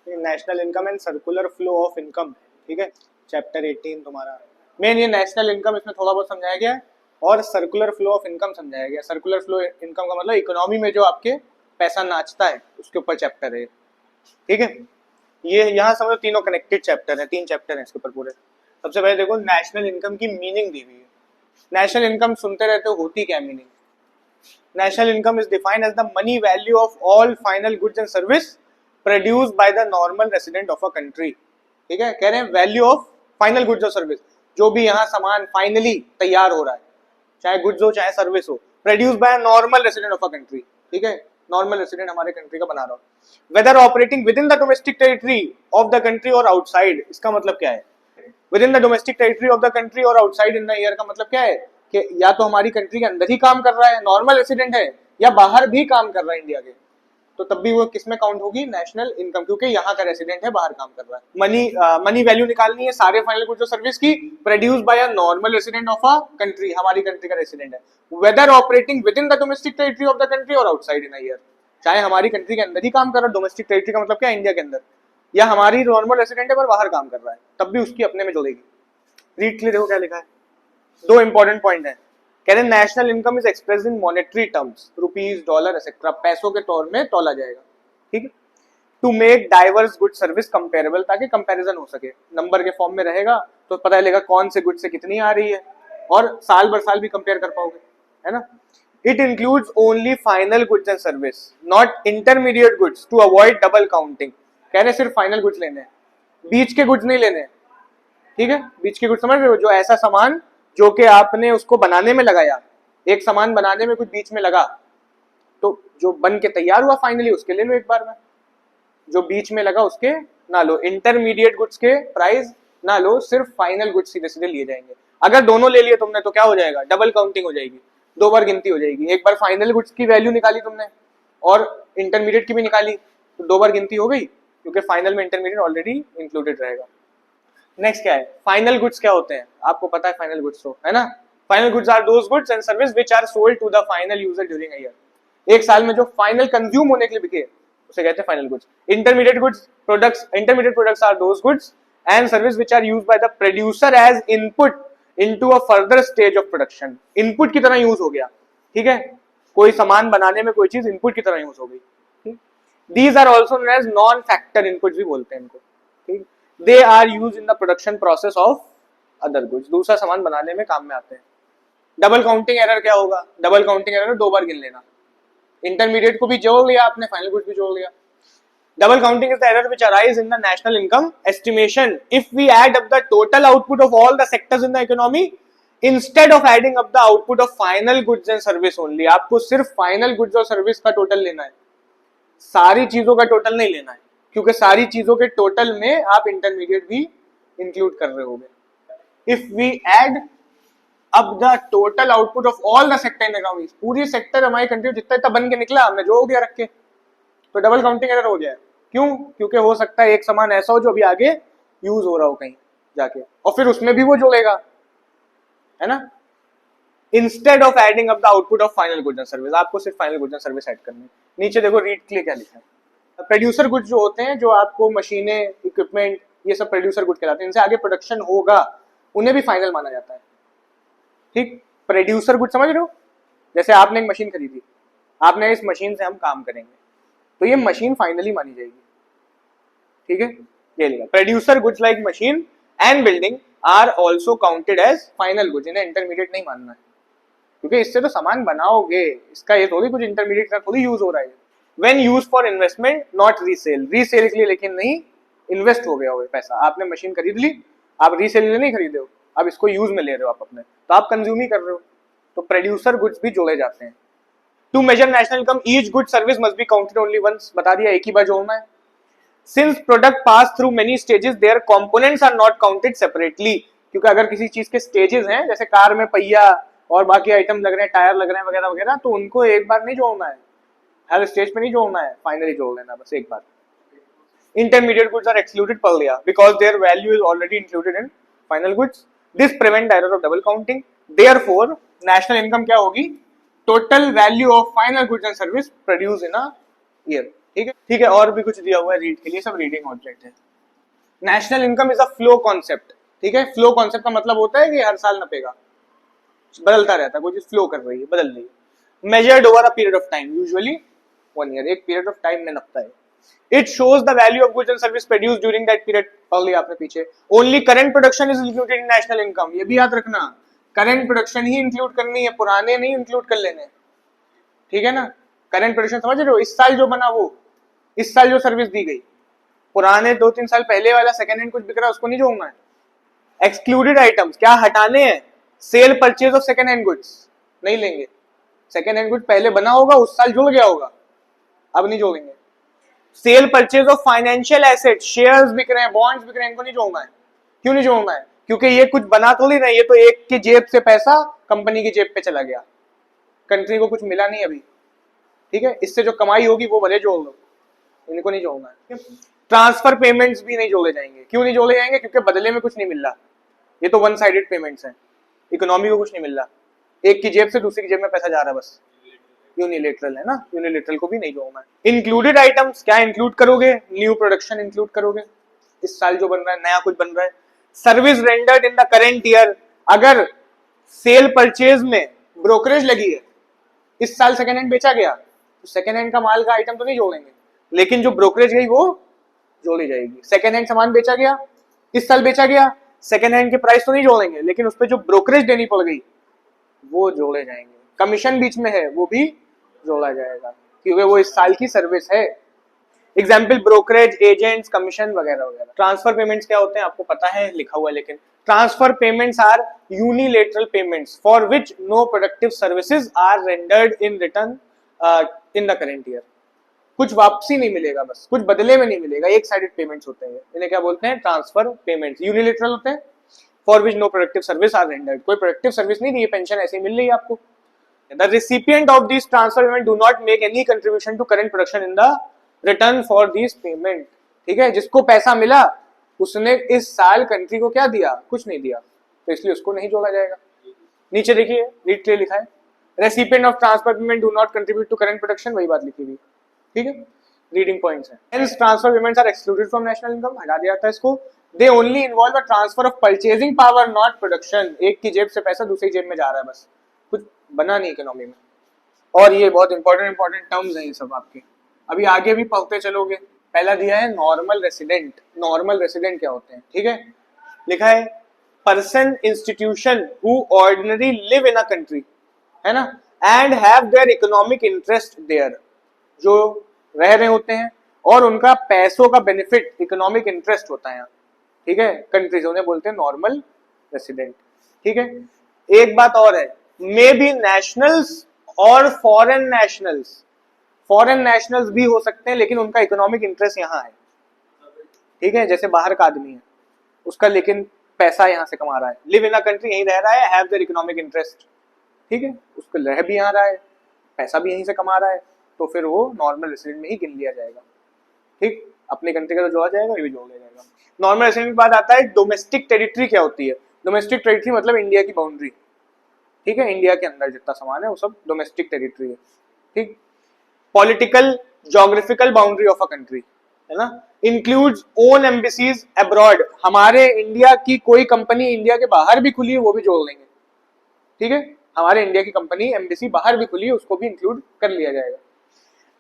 National income and circular flow of income, ठीक है, chapter 18 तुम्हारा मेन ये नेशनल इनकम इसमें थोड़ा बहुत समझाया गया है और सर्कुलर फ्लो ऑफ इनकम समझाया गया। सर्कुलर फ्लो इनकम का मतलब इकोनॉमी में जो आपके पैसा नाचता है उसके ऊपर चैप्टर है, ठीक है। ये यहाँ समझो तीनों कनेक्टेड चैप्टर है, 3 चैप्टर है इसके ऊपर पूरे। सबसे पहले देखो नेशनल इनकम की मीनिंग दी हुई है। नेशनल इनकम सुनते रहते हो, होती क्या meaning? National income is defined as the money value of all final goods and service produced by the normal resident of a country, ठीक है। कह रहे हैं वैल्यू ऑफ फाइनल गुड्स और सर्विस, जो भी यहाँ सामान फाइनली तैयार हो रहा है, चाहे गुड्स हो चाहे सर्विस हो, produce by normal resident of a country, ठीक है, नॉर्मल रेसिडेंट हमारे कंट्री का बना रहा हो, whether operating within the domestic territory of the country और आउटसाइड। इसका मतलब क्या है? Within the domestic territory of the country और आउटसाइड इन द ईयर का मतलब क्या है कि या तो हमारी कंट्री के अंदर ही काम कर रहा है, नॉर्मल रेसिडेंट है, या बाहर भी काम कर रहा है इंडिया के, तो तब भी वो किसमें काउंट होगी? नेशनल इनकम, क्योंकि यहाँ का रेसिडेंट है, बाहर काम कर रहा है। मनी वैल्यू निकालनी है सारे फाइनल गुड्स और सर्विस की, produce by a normal resident of a country, हमारी कंट्री का रेसिडेंट है। Whether operating within the domestic territory of the country और आउटसाइड इन अ ईयर, चाहे हमारी कंट्री के अंदर ही काम कर रहा है, डोमेस्टिक टेरिटरी का मतलब क्या है? इंडिया के अंदर, या हमारी नॉर्मल रेसिडेंट है पर बाहर काम कर रहा है, तब भी उसकी अपने में जुड़ेगी। रीड के लिए देखो क्या लिखा है, 2 इंपॉर्टेंट पॉइंट है। कह रहे national income is expressed in monetary terms, rupees, dollar etcetera, पैसों के तौर में तोला जाएगा, ठीक है। To make diverse good service comparable, ताकि कंपैरिजन हो सके, नंबर के फॉर्म में रहेगा तो पता चलेगा कौन से गुड से कितनी आ रही है, और साल भर साल भी कंपेयर कर पाओगे, है ना। It includes only final goods and service, not intermediate goods, to avoid double counting. कह रहे सिर्फ फाइनल गुड्स लेने हैं, बीच के गुड्स नहीं लेने, ठीक है। बीच के गुड्स समझ रहे हो? जो ऐसा सामान जो कि आपने उसको बनाने में लगाया, एक सामान बनाने में कुछ बीच में लगा, तो जो बन के तैयार हुआ फाइनली उसके ले लो एक बार में, जो बीच में लगा उसके ना लो। इंटरमीडिएट गुड्स के प्राइस ना लो, सिर्फ फाइनल गुड्स सीधे सीधे लिए जाएंगे। अगर दोनों ले लिए तुमने तो क्या हो जाएगा? डबल काउंटिंग हो जाएगी, 2 बार गिनती हो जाएगी। एक बार फाइनल गुड्स की वैल्यू निकाली तुमने और इंटरमीडिएट की भी निकाली, तो 2 बार गिनती हो गई, क्योंकि फाइनल में इंटरमीडिएट ऑलरेडी इंक्लूडेड रहेगा। नेक्स्ट क्या है? फाइनल गुड्स क्या होते हैं? आपको पता है फाइनल गुड्स तो, है ना। Final goods are those goods and service which are sold to the final user during a year. एक साल में जो फाइनल कंज्यूम होने के लिए बिके उसे कहते हैं final goods. Intermediate products are those goods and service which are used by the producer as input into a further stage of production. Input की तरह यूज हो गया, ठीक है। कोई सामान बनाने में कोई चीज इनपुट की तरह यूज हो गई। These are also known as non factor input भी बोलते हैं इनको, ठीक। They are use in the production process of other goods, दूसरा सामान बनाने में काम में आते हैं। डबल काउंटिंग एरर क्या होगा? डबल काउंटिंग एरर 2 बार गिन लेना, इंटरमीडिएट को भी जोड़ लिया आपने, फाइनल गुड्स भी जोड़ लिया। Double counting is the error which arise in the national income estimation if we add up the total output of all the sectors in the economy instead of adding up the output of final goods and service only। आपको सिर्फ final goods और service का total लेना है, सारी चीजों का total नहीं लेना है, क्योंकि सारी चीजों के टोटल में आप इंटरमीडिएट भी इंक्लूड कर रहे होगे। इफ वी एड अब the total output of all the sector in economy, पूरी सेक्टर हमारी कंट्री जितना इतना बन के निकला हमने जोड़ दिया रख के, तो डबल काउंटिंग एरर हो गया। क्यों? क्योंकि हो सकता है एक सामान ऐसा हो जो अभी आगे यूज हो रहा हो कहीं जाके, और फिर उसमें भी वो जोड़ेगा, है ना। Instead of adding up the output of final goods and service, आपको सिर्फ final goods and service add करनी है। नीचे देखो रीड के लिए क्या लिखा है। प्रोड्यूसर गुड्स जो होते हैं, जो आपको मशीनें, इक्विपमेंट, ये सब प्रोड्यूसर गुड कहलाते हैं, इनसे आगे प्रोडक्शन होगा, उन्हें भी फाइनल माना जाता है, ठीक। प्रोड्यूसर गुड समझ रहे हो? जैसे आपने एक मशीन खरीदी, आपने इस मशीन से हम काम करेंगे, तो ये मशीन फाइनली मानी जाएगी, ठीक है। ये लिखा, producer goods like machine and building are also counted as final goods, इन्हें इंटरमीडिएट नहीं मानना है, क्योंकि इससे तो सामान बनाओगे, इसका ये थोड़ी कुछ इंटरमीडिएट का थोड़ी यूज हो रहा है। When use for investment not resale, resale के लिए लेकिन नहीं, इन्वेस्ट हो गया हो पैसा, आपने मशीन खरीद ली, आप रीसेल के लिए नहीं खरीदे हो, अब इसको यूज में ले रहे हो आप अपने, तो आप कंज्यूम ही कर रहे हो, तो प्रोड्यूसर गुड्स भी जोड़े जाते हैं। To measure national income each good service must be counted only once, बता दिया, एक ही बार जोड़ना है। Since product pass through many stages their components are not counted separately, क्योंकि अगर किसी चीज के स्टेजेस हैं, जैसे कार में पहिया और बाकी आइटम लग रहे हैं, टायर लग रहे हैं वगैरह वगैरह, तो उनको एक बार नहीं जोड़ना है, हर स्टेज पे नहीं जोड़ना है, फाइनली जोड़ लेना बस एक बार। इंटरमीडिएट गुड्स आर एक्सक्लूडेड पढ़ लिया, because their value is already included in final goods. This prevent error of double counting. Therefore national income क्या होगी? Total value of final goods and service produce in a year. ठीक है, और भी कुछ दिया हुआ है रीड के लिए, सब रीडिंग ऑब्जेक्ट है। National income is a flow concept, ठीक है। फ्लो कॉन्सेप्ट का मतलब होता है कि हर साल नपेगा, बदलता रहता है, कोई चीज फ्लो कर रही है, बदल रही है। Measured over a period of time, usually 1 year, एक पीरियड ऑफ टाइम में नपता है। It shows the value of goods and service produce during that period, पढ़ लिया आपने पीछे। Only current production is included in national income, ये भी याद रखना, करंट प्रोडक्शन ही इंक्लूड करनी है, पुराने नहीं इंक्लूड कर लेने, ठीक है ना। करंट प्रोडक्शन समझ रहे हो, इस साल जो बना वो, इस साल जो सर्विस दी गई, पुराने 2-3 साल पहले वाला सेकंड हैंड कुछ बिक रहा है उसको नहीं जोड़ना है। एक्सक्लूडेड आइटम्स क्या हटाने हैं, cell purchase of second hand goods नहीं लेंगे। सेकंड हैंड गुड्स पहले बना होगा, उस साल जुड़ गया होगा, अब नहीं जोड़ेंगे। Cell purchase of financial asset, shares बिक रहे हैं, बॉन्ड्स बिक रहे हैं, इनको नहीं जोड़ना है। क्यों नहीं जोड़ना है, क्योंकि ये कुछ बना थोड़ी नहीं, ये तो एक की जेब से पैसा कंपनी की जेब पे चला गया, कंट्री को कुछ मिला नहीं अभी, ठीक है। इससे जो कमाई होगी वो भले जोड़ लो, इनको नहीं जोड़ना है। ट्रांसफर पेमेंट्स भी नहीं जोड़े जाएंगे। क्यों नहीं जोड़े जाएंगे, क्योंकि बदले में कुछ नहीं मिल रहा, ये तो वन साइडेड पेमेंट्स हैं, इकोनॉमी को कुछ नहीं मिल रहा, एक की जेब से दूसरी की जेब में पैसा जा रहा है बस, यूनिलेटरल है ना, यूनिलेटरल को भी नहीं जोड़ना है। इंक्लूडेड आइटम्स क्या इंक्लूड करोगे, न्यू प्रोडक्शन इंक्लूड करोगे, इस साल जो बन रहा है, नया कुछ बन रहा है। Service rendered in the current year, अगर सेल परचेज में ब्रोकरेज लगी है, इस साल सेकेंड हैंड बेचा गया, तो सेकेंड हैंड का माल का आइटम तो नहीं जोड़ेंगे, लेकिन जो ब्रोकरेज गई वो जोड़ी जाएगी। सेकेंड हैंड सामान बेचा गया, इस साल बेचा गया, सेकेंड हैंड के प्राइस तो नहीं जोड़ेंगे, लेकिन उस पर जो ब्रोकरेज देनी पड़ गई वो जोड़े जाएंगे। कमीशन बीच में है वो भी जोड़ा जाएगा, क्योंकि वो इस साल की सर्विस है। एग्जाम्पल ब्रोकरेज, एजेंट्स, कमीशन वगैरह वगैरह। ट्रांसफर पेमेंट्स क्या होते हैं आपको पता है, लिखा हुआ है, लेकिन transfer payments are unilateral payments for which no productive services are rendered in return in the current year. कुछ वापसी नहीं मिलेगा, बस कुछ बदले में नहीं मिलेगा, एक साइडेड पेमेंट्स होते हैं, इन्हें क्या बोलते हैं, ट्रांसफर पेमेंट्स। यूनिलेटरल होते हैं for which no productive service are rendered, कोई प्रोडक्टिव सर्विस नहीं दी, पेंशन ऐसे ही मिल रही है आपको। The recipient of these transfer payment do not make any contribution to current production in the return for these payment, ठीक है। जिसको पैसा मिला उसने इस साल कंट्री को क्या दिया, कुछ नहीं दिया, तो इसलिए उसको नहीं जोड़ा जाएगा। नीचे देखिए रीड के लिखा है, recipient of transfer payment do not contribute to current production, वही बात लिखी हुई, ठीक है, रीडिंग पॉइंट्स है। Hence transfer payments are excluded from national income, हटा दिया था इसको। They only involve a transfer of purchasing power, not production, एक की जेब से पैसा दूसरी जेब में जा रहा है, बस कुछ बना नहीं इकोनॉमी में। और ये बहुत इंपॉर्टेंट टर्म्स हैं ये सब आपके, अभी आगे भी पढ़ते चलोगे। पहला दिया है नॉर्मल रेसिडेंट। नॉर्मल रेसिडेंट क्या होते हैं, ठीक है, लिखा है person institution who ordinary live in a country, है ना, and have their economic interest there, जो रह रहे होते हैं और उनका पैसों का बेनिफिट, इकोनॉमिक इंटरेस्ट होता है यहाँ, ठीक है, कंट्रीज, उन्हें बोलते हैं नॉर्मल रेसिडेंट, ठीक है। एक बात और है, मे बी नेशनल्स और फॉरेन नेशनल्स, फॉरेन नेशनल्स भी हो सकते हैं लेकिन उनका इकोनॉमिक इंटरेस्ट यहाँ है, ठीक है, जैसे बाहर का आदमी है उसका लेकिन पैसा यहाँ से कमा रहा है, लिव इन अ कंट्री, यहीं रह रहा है, हैव देयर इकोनॉमिक इंटरेस्ट, ठीक है, उसको रह भी यहाँ रहा है, पैसा भी यहीं से कमा रहा है, तो फिर वो नॉर्मल रेसिडेंट में ही गिन लिया जाएगा, ठीक। अपनी कंट्री का तो जोड़ा जाएगा, ये भी जोड़ लिया जाएगा। नॉर्मल रेसिडेंट के बाद आता है डोमेस्टिक टेरिटरी। क्या होती है डोमेस्टिक टेरिटरी, मतलब इंडिया की बाउंड्री, ठीक है, इंडिया के अंदर जितना सामान है वो सब डोमेस्टिक टेरिटरी है, ठीक। Political geographical boundary of a country, है ना, इंक्लूड्स ओन एम्बेसीज अब्रॉड, हमारे इंडिया की कोई कंपनी इंडिया के बाहर भी खुली है वो भी जोड़ लेंगे, ठीक है, हमारे इंडिया की कंपनी एम्बेसी बाहर भी खुली है उसको भी इंक्लूड कर लिया जाएगा।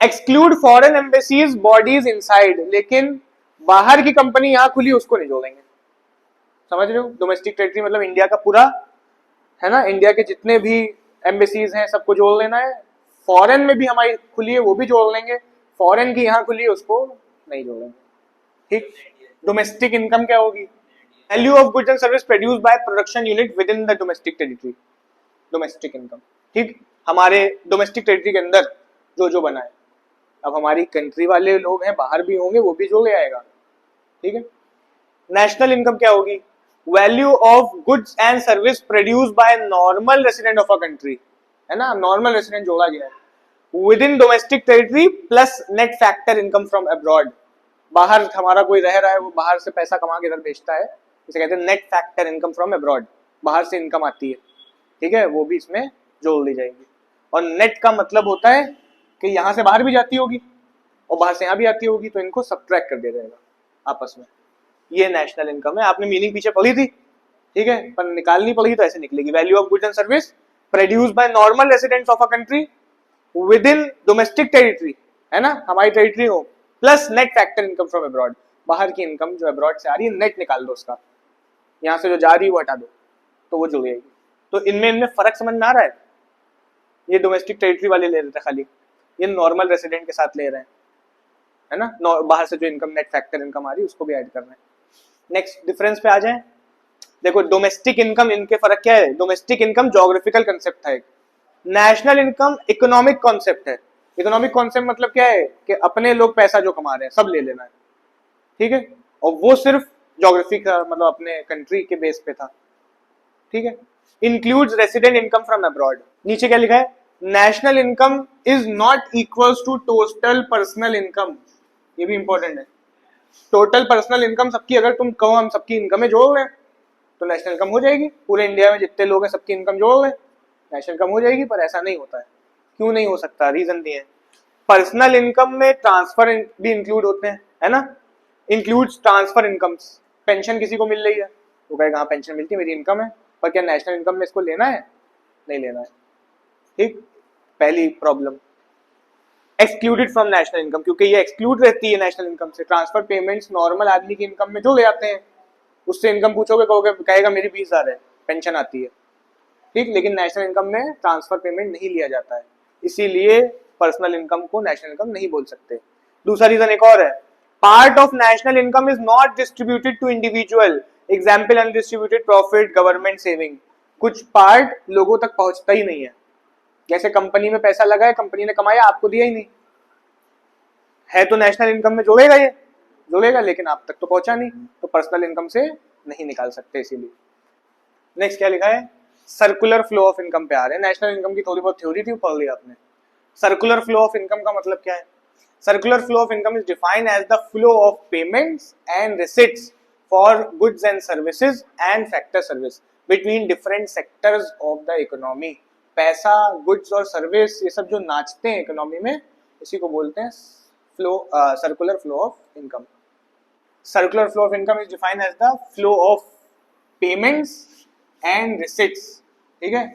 Exclude foreign embassies bodies inside, लेकिन बाहर की कंपनी यहाँ खुली उसको नहीं जोड़ेंगे, समझ रहे हो। डोमेस्टिक टेरिटरी मतलब इंडिया का पूरा, है ना, इंडिया के जितने भी एम्बेसीज हैं सबको जोड़ लेना है, फॉरेन में भी हमारी खुली है वो भी जोड़ लेंगे, फॉरेन की यहाँ खुली है उसको नहीं जोड़ेंगे, ठीक। डोमेस्टिक इनकम क्या होगी, value of goods and service produce by production unit with in the domestic territory, domestic income, ठीक। हमारे डोमेस्टिक टेरिटरी के अंदर जो जो बना है, अब हमारी कंट्री वाले लोग हैं बाहर भी होंगे वो भी जोड़ ले आएगा, ठीक है। नेशनल इनकम क्या होगी, value of goods and service produce by normal resident of a country, है ना, नॉर्मल रेसिडेंट जोड़ा गया है with in domestic territory plus net factor income from abroad, बाहर हमारा कोई रह रहा है वो बाहर से पैसा कमा के इधर बेचता है, इसे कहते हैं net factor income from abroad, बाहर से इनकम आती है, ठीक है, वो भी इसमें जोड़ ली जाएगी। और नेट का मतलब होता है कि यहाँ से बाहर भी जाती होगी और बाहर से यहाँ भी आती होगी, तो इनको सब्ट्रैक्ट कर दिया जाएगा आपस में। ये नेशनल इनकम है। आपने मीनिंग पीछे पढ़ी थी, ठीक है, पर निकालनी पड़ेगी तो ऐसे निकलेगी। Value of goods and service produce by normal residents of a country with in domestic territory, है ना, हमारी टेरिटरी हो, plus net factor income from abroad, बाहर की इनकम जो अब्रॉड से आ रही है नेट निकाल दो उसका, यहाँ से जो जा रही है वो हटा दो, तो वो जुड़ जाएगी। तो इनमें फर्क समझ में आ रहा है? ये डोमेस्टिक टेरिटरी वाले ले रहे थे खाली, ये नॉर्मल रेसिडेंट के साथ ले रहे हैं, है ना, बाहर से जो इनकम नेट फैक्टर इनकम आ रही है उसको भी ऐड कर रहे हैं। नेक्स्ट डिफरेंस पे आ जाए। देखो डोमेस्टिक इनकम, इनके फर्क क्या है? डोमेस्टिक इनकम ज्योग्राफिकल कंसेप्ट है, नेशनल इनकम इकोनॉमिक कॉन्सेप्ट है। इकोनॉमिक कॉन्सेप्ट मतलब क्या है कि अपने लोग पैसा जो कमा रहे हैं सब ले लेना है, ठीक है, और वो सिर्फ ज्योग्राफी का मतलब अपने कंट्री के बेस पे था, ठीक है। Includes resident income from abroad. नीचे क्या लिखा है? National income is not equals to total personal income. ये भी इंपॉर्टेंट है। टोटल पर्सनल इनकम सबकी, अगर तुम कहो हम सबकी इनकम में जोड़ रहे हैं तो नेशनल इनकम हो जाएगी, पूरे इंडिया में जितने लोग हैं सबकी इनकम जोड़ रहे हैं नेशनल इनकम हो जाएगी, पर ऐसा नहीं होता है। क्यों नहीं हो सकता? रीजन दिए हैं। पर्सनल इनकम में ट्रांसफर भी इंक्लूड होते हैं, है ना, इंक्लूड्स ट्रांसफर इनकम्स। पेंशन किसी को मिल रही है, वो कहेगा हाँ पेंशन मिलती है मेरी इनकम है, पर क्या नेशनल इनकम में इसको लेना है? नहीं लेना है, ठीक। पहली problem. Excluded from national income, क्योंकि ये एक्सक्लूड रहती है नेशनल इनकम से। ट्रांसफर पेमेंट्स नॉर्मल आदमी की इनकम में जो ले आते हैं, उससे इनकम पूछोगे कहोगे, कहेगा मेरी 20,000 है, पेंशन आती है, ठीक, लेकिन नेशनल इनकम में ट्रांसफर पेमेंट नहीं लिया जाता है, इसीलिए पर्सनल इनकम को नेशनल इनकम नहीं बोल सकते। दूसरा रीजन एक और है, part of national income is not distributed to individual, example undistributed profit, government saving. कुछ पार्ट लोगों तक पहुंचता ही नहीं है। जैसे कंपनी में पैसा लगा है, कंपनी ने कमाया, आपको दिया ही नहीं है, तो नेशनल इनकम में जोड़ेगा, ये जोड़ेगा, लेकिन आप तक तो पहुंचा नहीं, तो पर्सनल इनकम से नहीं निकाल सकते इसीलिए। नेक्स्ट क्या लिखा है? सर्कुलर फ्लो ऑफ इनकम पे आ रहे हैं। नेशनल इनकम की थोड़ी बहुत थ्योरी थी, पढ़ लिया आपने। सर्कुलर फ्लो ऑफ इनकम का मतलब क्या है? Circular flow of income is defined as the flow of payments and receipts for goods and services and factor service between different sectors of the economy. पैसा, goods और service, ये सब जो नाचते हैं इकोनॉमी में, इसी को बोलते हैं flow, circular flow of income. Circular flow of income is defined as the flow of payments and receipts, ठीक है,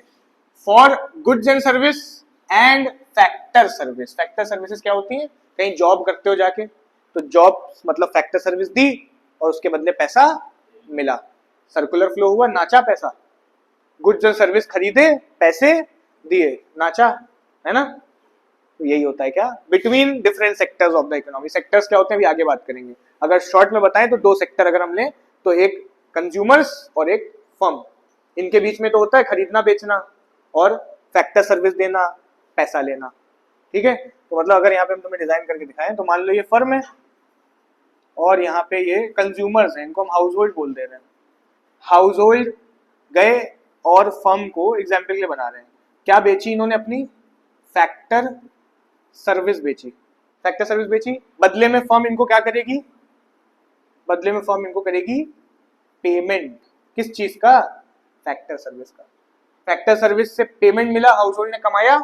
for goods and service and factor service. Factor services क्या होती है? कहीं जॉब करते हो जाके, तो जॉब मतलब फैक्टर सर्विस दी और उसके बदले पैसा मिला, सर्कुलर फ्लो हुआ, नाचा पैसा। गुड्स एंड सर्विस खरीदे, पैसे दिए, नाचा, है ना। तो यही होता है क्या? Between different sectors of the economy. Sectors क्या होते हैं अभी आगे बात करेंगे। अगर शॉर्ट में बताएं तो दो सेक्टर अगर हम लें तो एक कंज्यूमर्स और एक फर्म, इनके बीच में तो होता है खरीदना बेचना और फैक्टर सर्विस देना, पैसा लेना, ठीक है। तो मतलब अगर यहाँ पे हम तुम्हें डिजाइन करके दिखाएं तो मान लो ये फर्म है और यहाँ पे ये कंज्यूमर्स हैं, इनको हम हाउस होल्ड बोल दे रहे हैं। हाउस होल्ड गए और फर्म को एग्जाम्पल के लिए बना रहे हैं, क्या बेची इन्होंने? अपनी फैक्टर सर्विस बेची। फैक्टर सर्विस बेची, बदले में फर्म इनको क्या करेगी? बदले में फर्म इनको करेगी पेमेंट। किस चीज का? फैक्टर सर्विस का। फैक्टर सर्विस से पेमेंट मिला, हाउस होल्ड ने कमाया।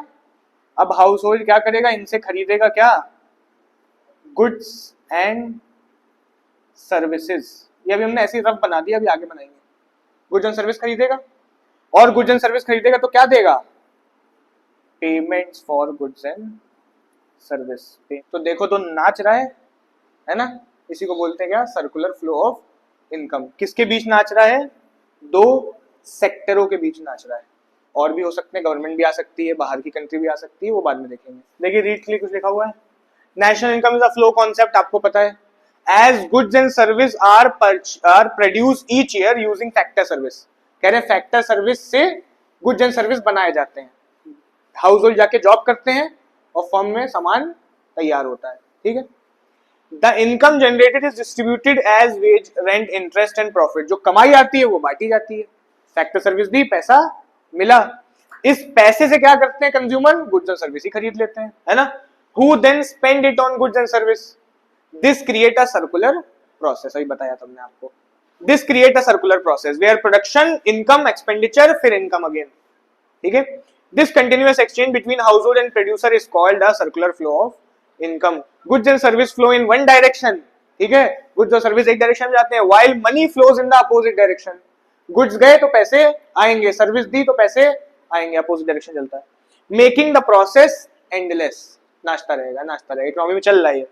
अब हाउस होल्ड क्या करेगा? इनसे खरीदेगा क्या? Goods and services. ये अभी हमने ऐसे रफ बना दिया, अभी आगे बनाएंगे। गुड्स एंड सर्विस खरीदेगा और गुड्स एंड सर्विस खरीदेगा तो क्या देगा? Payments for goods and service. तो देखो तो नाच रहा है ना, इसी को बोलते हैं क्या? Circular flow of income. किसके बीच नाच रहा है? दो सेक्टरों के बीच नाच रहा है। और भी हो सकते हैं, गवर्नमेंट भी आ सकती है, बाहर की कंट्री भी आ सकती है, वो बाद में देखेंगे। देखिए रीड के लिए कुछ लिखा हुआ है। National income is a flow concept, आपको पता है। As goods and service are produce each year using factor service. कह रहे हैं फैक्टर सर्विस से गुड्स एंड सर्विस बनाए जाते हैं। हाउस होल्ड जाके जॉब करते हैं और फर्म में सामान तैयार होता है, ठीक है। The income generated is distributed as wage, rent, interest and profit. जो कमाई आती है वो बांटी जाती है। फैक्टर सर्विस दी, पैसा मिला, इस पैसे से क्या करते हैं कंज्यूमर? गुड्स एंड सर्विस ही खरीद लेते हैं, है ना। Who then spend it on goods and service. This create a circular process. अभी बताया तुमने आपको। This create a circular process where production, income, expenditure, फिर इनकम अगेन, ठीक है। This continuous exchange between house hold and producer is called a circular flow of income. Goods and service flow in one direction, ठीक है, goods और service एक direction में जाते हैं, while money flows in the opposite direction. Goods गए तो पैसे आएंगे, सर्विस दी तो पैसे आएंगे, अपोजिट डायरेक्शन चलता है। मेकिंग द प्रोसेस एंडलेस, नाचता रहेगा, इकोनॉमी में चल रहा है।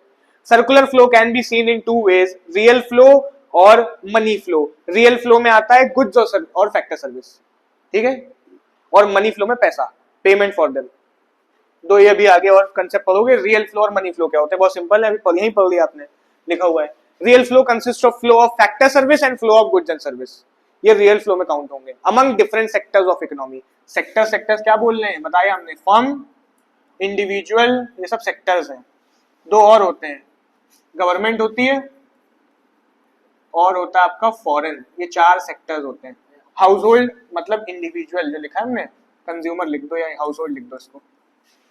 Circular flow can be seen in two ways, real flow और मनी फ्लो। रियल फ्लो में आता है गुड्स और फैक्टर सर्विस, ठीक है, और मनी फ्लो में पैसा, पेमेंट फॉर देम। दो ये भी आगे और कंसेप्ट पढ़ोगे, रियल फ्लो और मनी फ्लो क्या होते हैं, बहुत सिंपल है, अभी यहीं पढ़ लिया आपने, लिखा हुआ है। Real flow consist of flow of factor service and flow of goods and service, ये रियल फ्लो में काउंट होंगे among different sectors of economy. Sectors क्या बोल रहे हैं बताया हमने, फर्म, इंडिविजुअल, ये सब सेक्टर्स हैं। दो और होते हैं, गवर्नमेंट होती है और होता है आपका फॉरेन, ये चार सेक्टर्स होते हैं। हाउस होल्ड मतलब इंडिविजुअल, जो लिखा है हमने, कंज्यूमर लिख दो या हाउस होल्ड लिख दो इसको,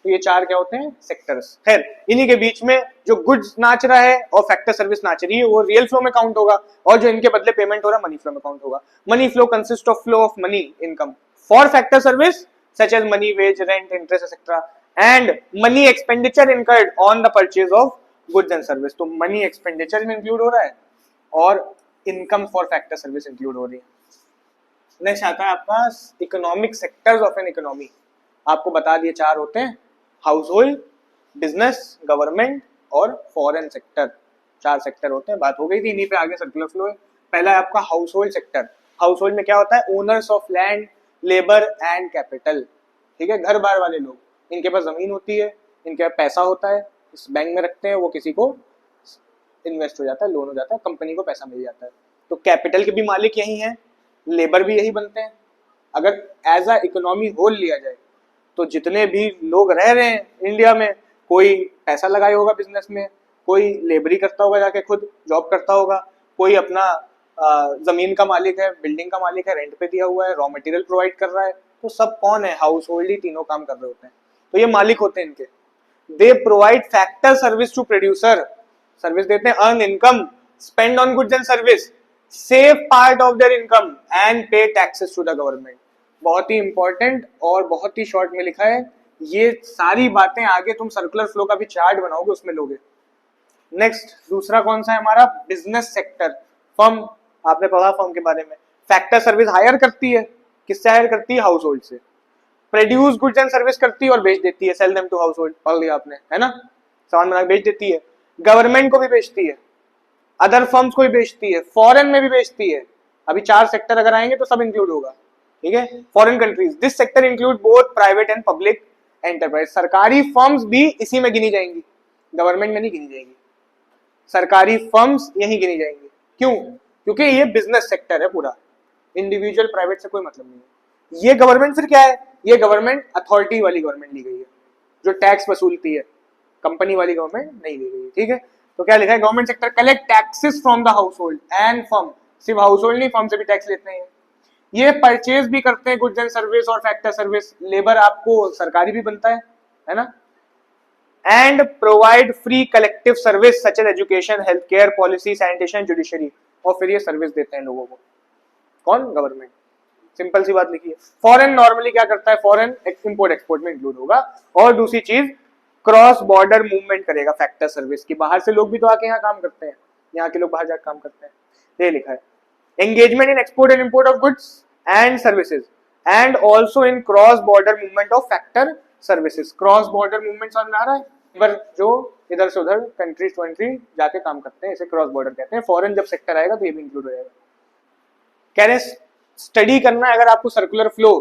तो ये चार क्या होते हैं, सेक्टर्स। खैर इन्हीं के बीच में जो गुड्स नाच रहा है और फैक्टर सर्विस नाच रही है वो रियल फ्लो में काउंट होगा, और जो इनके बदले पेमेंट हो रहा है मनी फ्लो में काउंट होगा। Money flow consist of flow of money income for factor service such as money, wage, rent, interest etcetera, and money expenditure incurred on the purchase of goods and service. तो money expenditure में include हो रहा है और income for factor service include हो रही है। Next आता है आपका economic sectors of an economy, आपको बता दिए चार होते हैं, हाउस होल्ड, बिजनेस, गवर्नमेंट और फॉरेन सेक्टर, चार सेक्टर होते हैं, बात हो गई थी इन्हीं पे, आगे सर्कुलर फ्लो है। पहला है आपका house hold sector. House hold में क्या होता है, owners of land, labour and capital, ठीक है, घर बार वाले लोग, इनके पास जमीन होती है, इनके पास पैसा होता है, इस बैंक में रखते हैं, वो किसी को इन्वेस्ट हो जाता है, लोन हो जाता है, कंपनी को पैसा मिल जाता है। तो कैपिटल के भी मालिक यही हैं, लेबर भी यही बनते हैं। अगर एज अ इकोनॉमी होल लिया जाए तो जितने भी लोग रह रहे हैं इंडिया में, कोई पैसा लगाया होगा बिजनेस में, कोई लेबरी करता होगा, जाके खुद जॉब करता होगा, कोई अपना जमीन का मालिक है, बिल्डिंग का मालिक है, रेंट पे दिया हुआ है, रॉ मटेरियल प्रोवाइड कर रहा है, तो सब कौन है, हाउस होल्ड ही तीनों काम कर रहे होते हैं, तो ये मालिक होते हैं इनके। They provide factor service to producer, service देते हैं, earn income, spend on goods and service, save part of their income and pay taxes to the government. बहुत ही इंपॉर्टेंट और बहुत ही शॉर्ट में लिखा है, ये सारी बातें आगे तुम सर्कुलर फ्लो का भी चार्ट बनाओगे उसमें लोगे। नेक्स्ट दूसरा कौन सा है हमारा, बिजनेस सेक्टर। फर्म, आपने पढ़ा फर्म के बारे में, फैक्टर सर्विस हायर करती है, किससे हायर करती है, हाउस होल्ड से। प्रोड्यूस गुड्स एंड सर्विस करती है और बेच देती है, sell them to house hold, पढ़ लिया आपने, है ना, सामान बना बेच देती है। गवर्नमेंट को भी बेचती है, अदर फर्म्स को भी बेचती है, फॉरेन में भी बेचती है। अभी चार सेक्टर अगर आएंगे तो सब इंक्लूड होगा, ठीक है। Foreign countries, this sector include both private and public enterprise. सरकारी फर्म्स भी इसी में गिनी जाएंगी, गवर्नमेंट में नहीं गिनी जाएंगी, सरकारी फर्म्स यही गिनी जाएंगी। क्यों, क्योंकि ये बिजनेस सेक्टर है पूरा, इंडिविजुअल प्राइवेट से कोई मतलब नहीं है। ये गवर्नमेंट फिर क्या है, ये गवर्नमेंट अथॉरिटी वाली गवर्नमेंट ली गई है, जो टैक्स वसूलती है, कंपनी वाली गवर्नमेंट नहीं ली गई है, ठीक है। तो क्या लिखा है, government sector collect taxes from the house hold and firm, सिर्फ हाउस होल्ड नहीं, फर्म से भी टैक्स लेते हैं। ये परचेज भी करते हैं गुड्स एंड सर्विस और फैक्टर सर्विस, लेबर आपको सरकारी भी बनता है ना। And provide free collective service such as education, health care, policy, sanitation, judiciary, और फिर ये सर्विस देते हैं लोगों को, कौन, गवर्नमेंट। सिंपल सी बात लिखी है। फॉरेन नॉर्मली क्या करता है, फॉरेन इंपोर्ट एक्सपोर्ट में इंक्लूड होगा। और दूसरी चीज, क्रॉस बॉर्डर मूवमेंट करेगा फैक्टर सर्विस की, बाहर से लोग भी तो आके यहाँ काम करते हैं, यहाँ के लोग बाहर जाकर काम करते हैं, ये लिखा है। Engagement in export and import of goods and services and also in cross border movement of factor services. Cross border movement समझ में आ रहा है, पर जो इधर से उधर कंट्री टू कंट्री जाके काम करते हैं, इसे क्रॉस बॉर्डर कहते हैं। फॉरेन जब सेक्टर आएगा तो ये भी इंक्लूड हो जाएगा। कह रहे स्टडी करना है अगर आपको circular flow,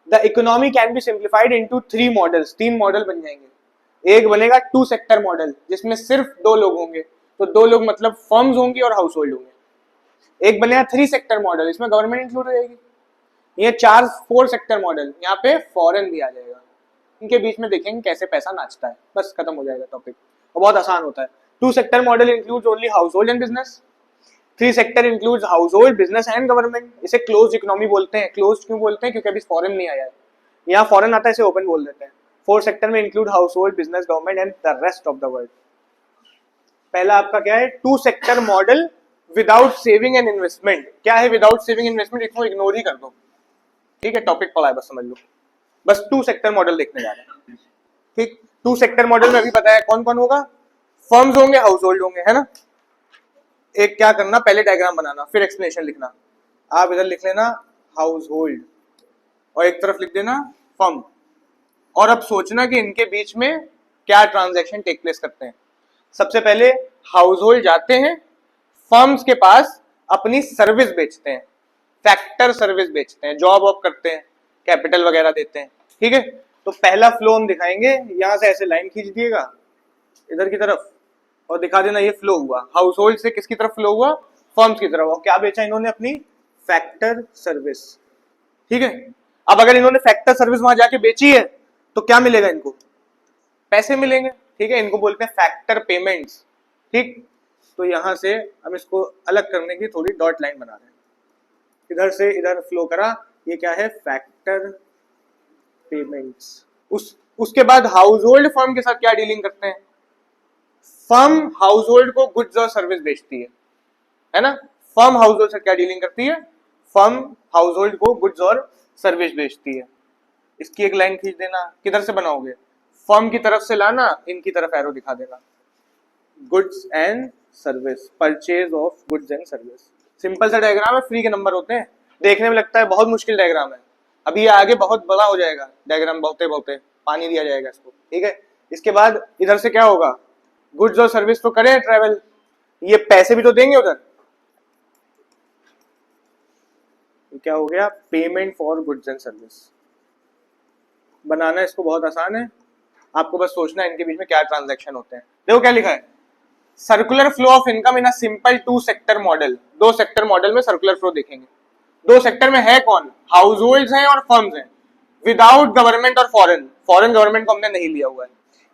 the economy can be simplified into 3 models, 3 model बन जाएंगे। एक बनेगा 2 सेक्टर मॉडल, जिसमें सिर्फ 2 लोग होंगे, तो 2 लोग मतलब फर्म्स होंगी और हाउस होल्ड होंगे। एक बनेगा 3 सेक्टर मॉडल, इसमें गवर्नमेंट इंक्लूड हो जाएगी। ये 4 सेक्टर मॉडल, यहाँ पे फॉरेन भी आ जाएगा। इनके बीच में देखेंगे कैसे पैसा नाचता है, बस खत्म हो जाएगा टॉपिक, और बहुत आसान होता है। 2 sector model includes only house hold and business. 3 sector includes house hold, business and government. इसे क्लोज इकोनॉमी बोलते हैं। क्लोज क्यों बोलते हैं, क्योंकि अभी फॉरेन नहीं आया है, यहाँ फॉरेन आता है इसे ओपन बोल देते हैं। 4 सेक्टर में include house hold, business, government and the rest of the world. पहला आपका क्या है, 2 sector model without saving and investment. क्या है विदाउट सेविंग इन्वेस्टमेंट, इसको इग्नोर ही कर दो, ठीक है, टॉपिक पढ़ा है बस समझ लो, बस 2 सेक्टर मॉडल देखने जा रहे हैं, ठीक। टू सेक्टर मॉडल में अभी पता है कौन कौन होगा, फर्म्स होंगे, हाउस होल्ड होंगे, है ना। एक क्या करना, पहले डायग्राम बनाना फिर एक्सप्लेनेशन लिखना। आप इधर लिख लेना हाउस होल्ड और एक तरफ लिख देना फर्म, और अब सोचना कि इनके बीच में क्या ट्रांजैक्शन टेक प्लेस करते हैं। सबसे पहले हाउस होल्ड जाते हैं फर्म्स के पास, अपनी सर्विस बेचते हैं, फैक्टर सर्विस बेचते हैं, जॉब वॉब करते हैं, कैपिटल वगैरह देते हैं, ठीक है। तो पहला फ्लो हम दिखाएंगे, यहां से ऐसे लाइन खींच दिएगा इधर की तरफ और दिखा देना ये फ्लो हुआ हाउस होल्ड से किसकी तरफ फ्लो हुआ, फर्म्स की तरफ। और क्या बेचा इन्होंने, अपनी फैक्टर सर्विस, ठीक है। अब अगर इन्होंने फैक्टर सर्विस वहां जाके बेची है तो क्या मिलेगा इनको, पैसे मिलेंगे, ठीक है। इनको बोलते हैं फैक्टर पेमेंट्स, ठीक। तो यहां से हम इसको अलग करने की थोड़ी डॉट लाइन बना रहे हैं, इधर से इधर फ्लो करा, ये क्या है, फैक्टर पेमेंट्स। उसके बाद हाउस होल्ड फर्म के साथ क्या डीलिंग करते हैं, फर्म हाउस होल्ड को गुड्स और सर्विस बेचती है ना। फर्म हाउस होल्ड से क्या डीलिंग करती है, फर्म हाउस होल्ड को गुड्स और सर्विस बेचती है। इसकी एक लाइन खींच देना, किधर से बनाओगे, फर्म की तरफ से लाना, इनकी तरफ एरो दिखा देना, goods and service, purchase of goods and service. Simple सा डायग्राम है, फ्री के नंबर होते हैं, देखने में लगता है बहुत मुश्किल डायग्राम है, अभी ये आगे बहुत बड़ा हो जाएगा डायग्राम, बहुते पानी दिया जाएगा इसको, ठीक है। इसके बाद इधर से क्या होगा, गुड्स और सर्विस तो करें ट्रेवल, ये पैसे भी तो देंगे उधर, क्या हो गया, payment for goods and service. बनाना इसको बहुत आसान है, आपको बस सोचना है इनके बीच में क्या ट्रांजैक्शन होते हैं। देखो क्या लिखा है, circular flow of income in a simple two sector model. दो सेक्टर मॉडल में सर्कुलर फ्लो देखेंगे। दो सेक्टर में है कौन, हाउस होल्ड्स हैं और फर्म्स हैं, विदाउट गवर्नमेंट और फॉरेन गवर्नमेंट को हमने नहीं लिया हुआ है।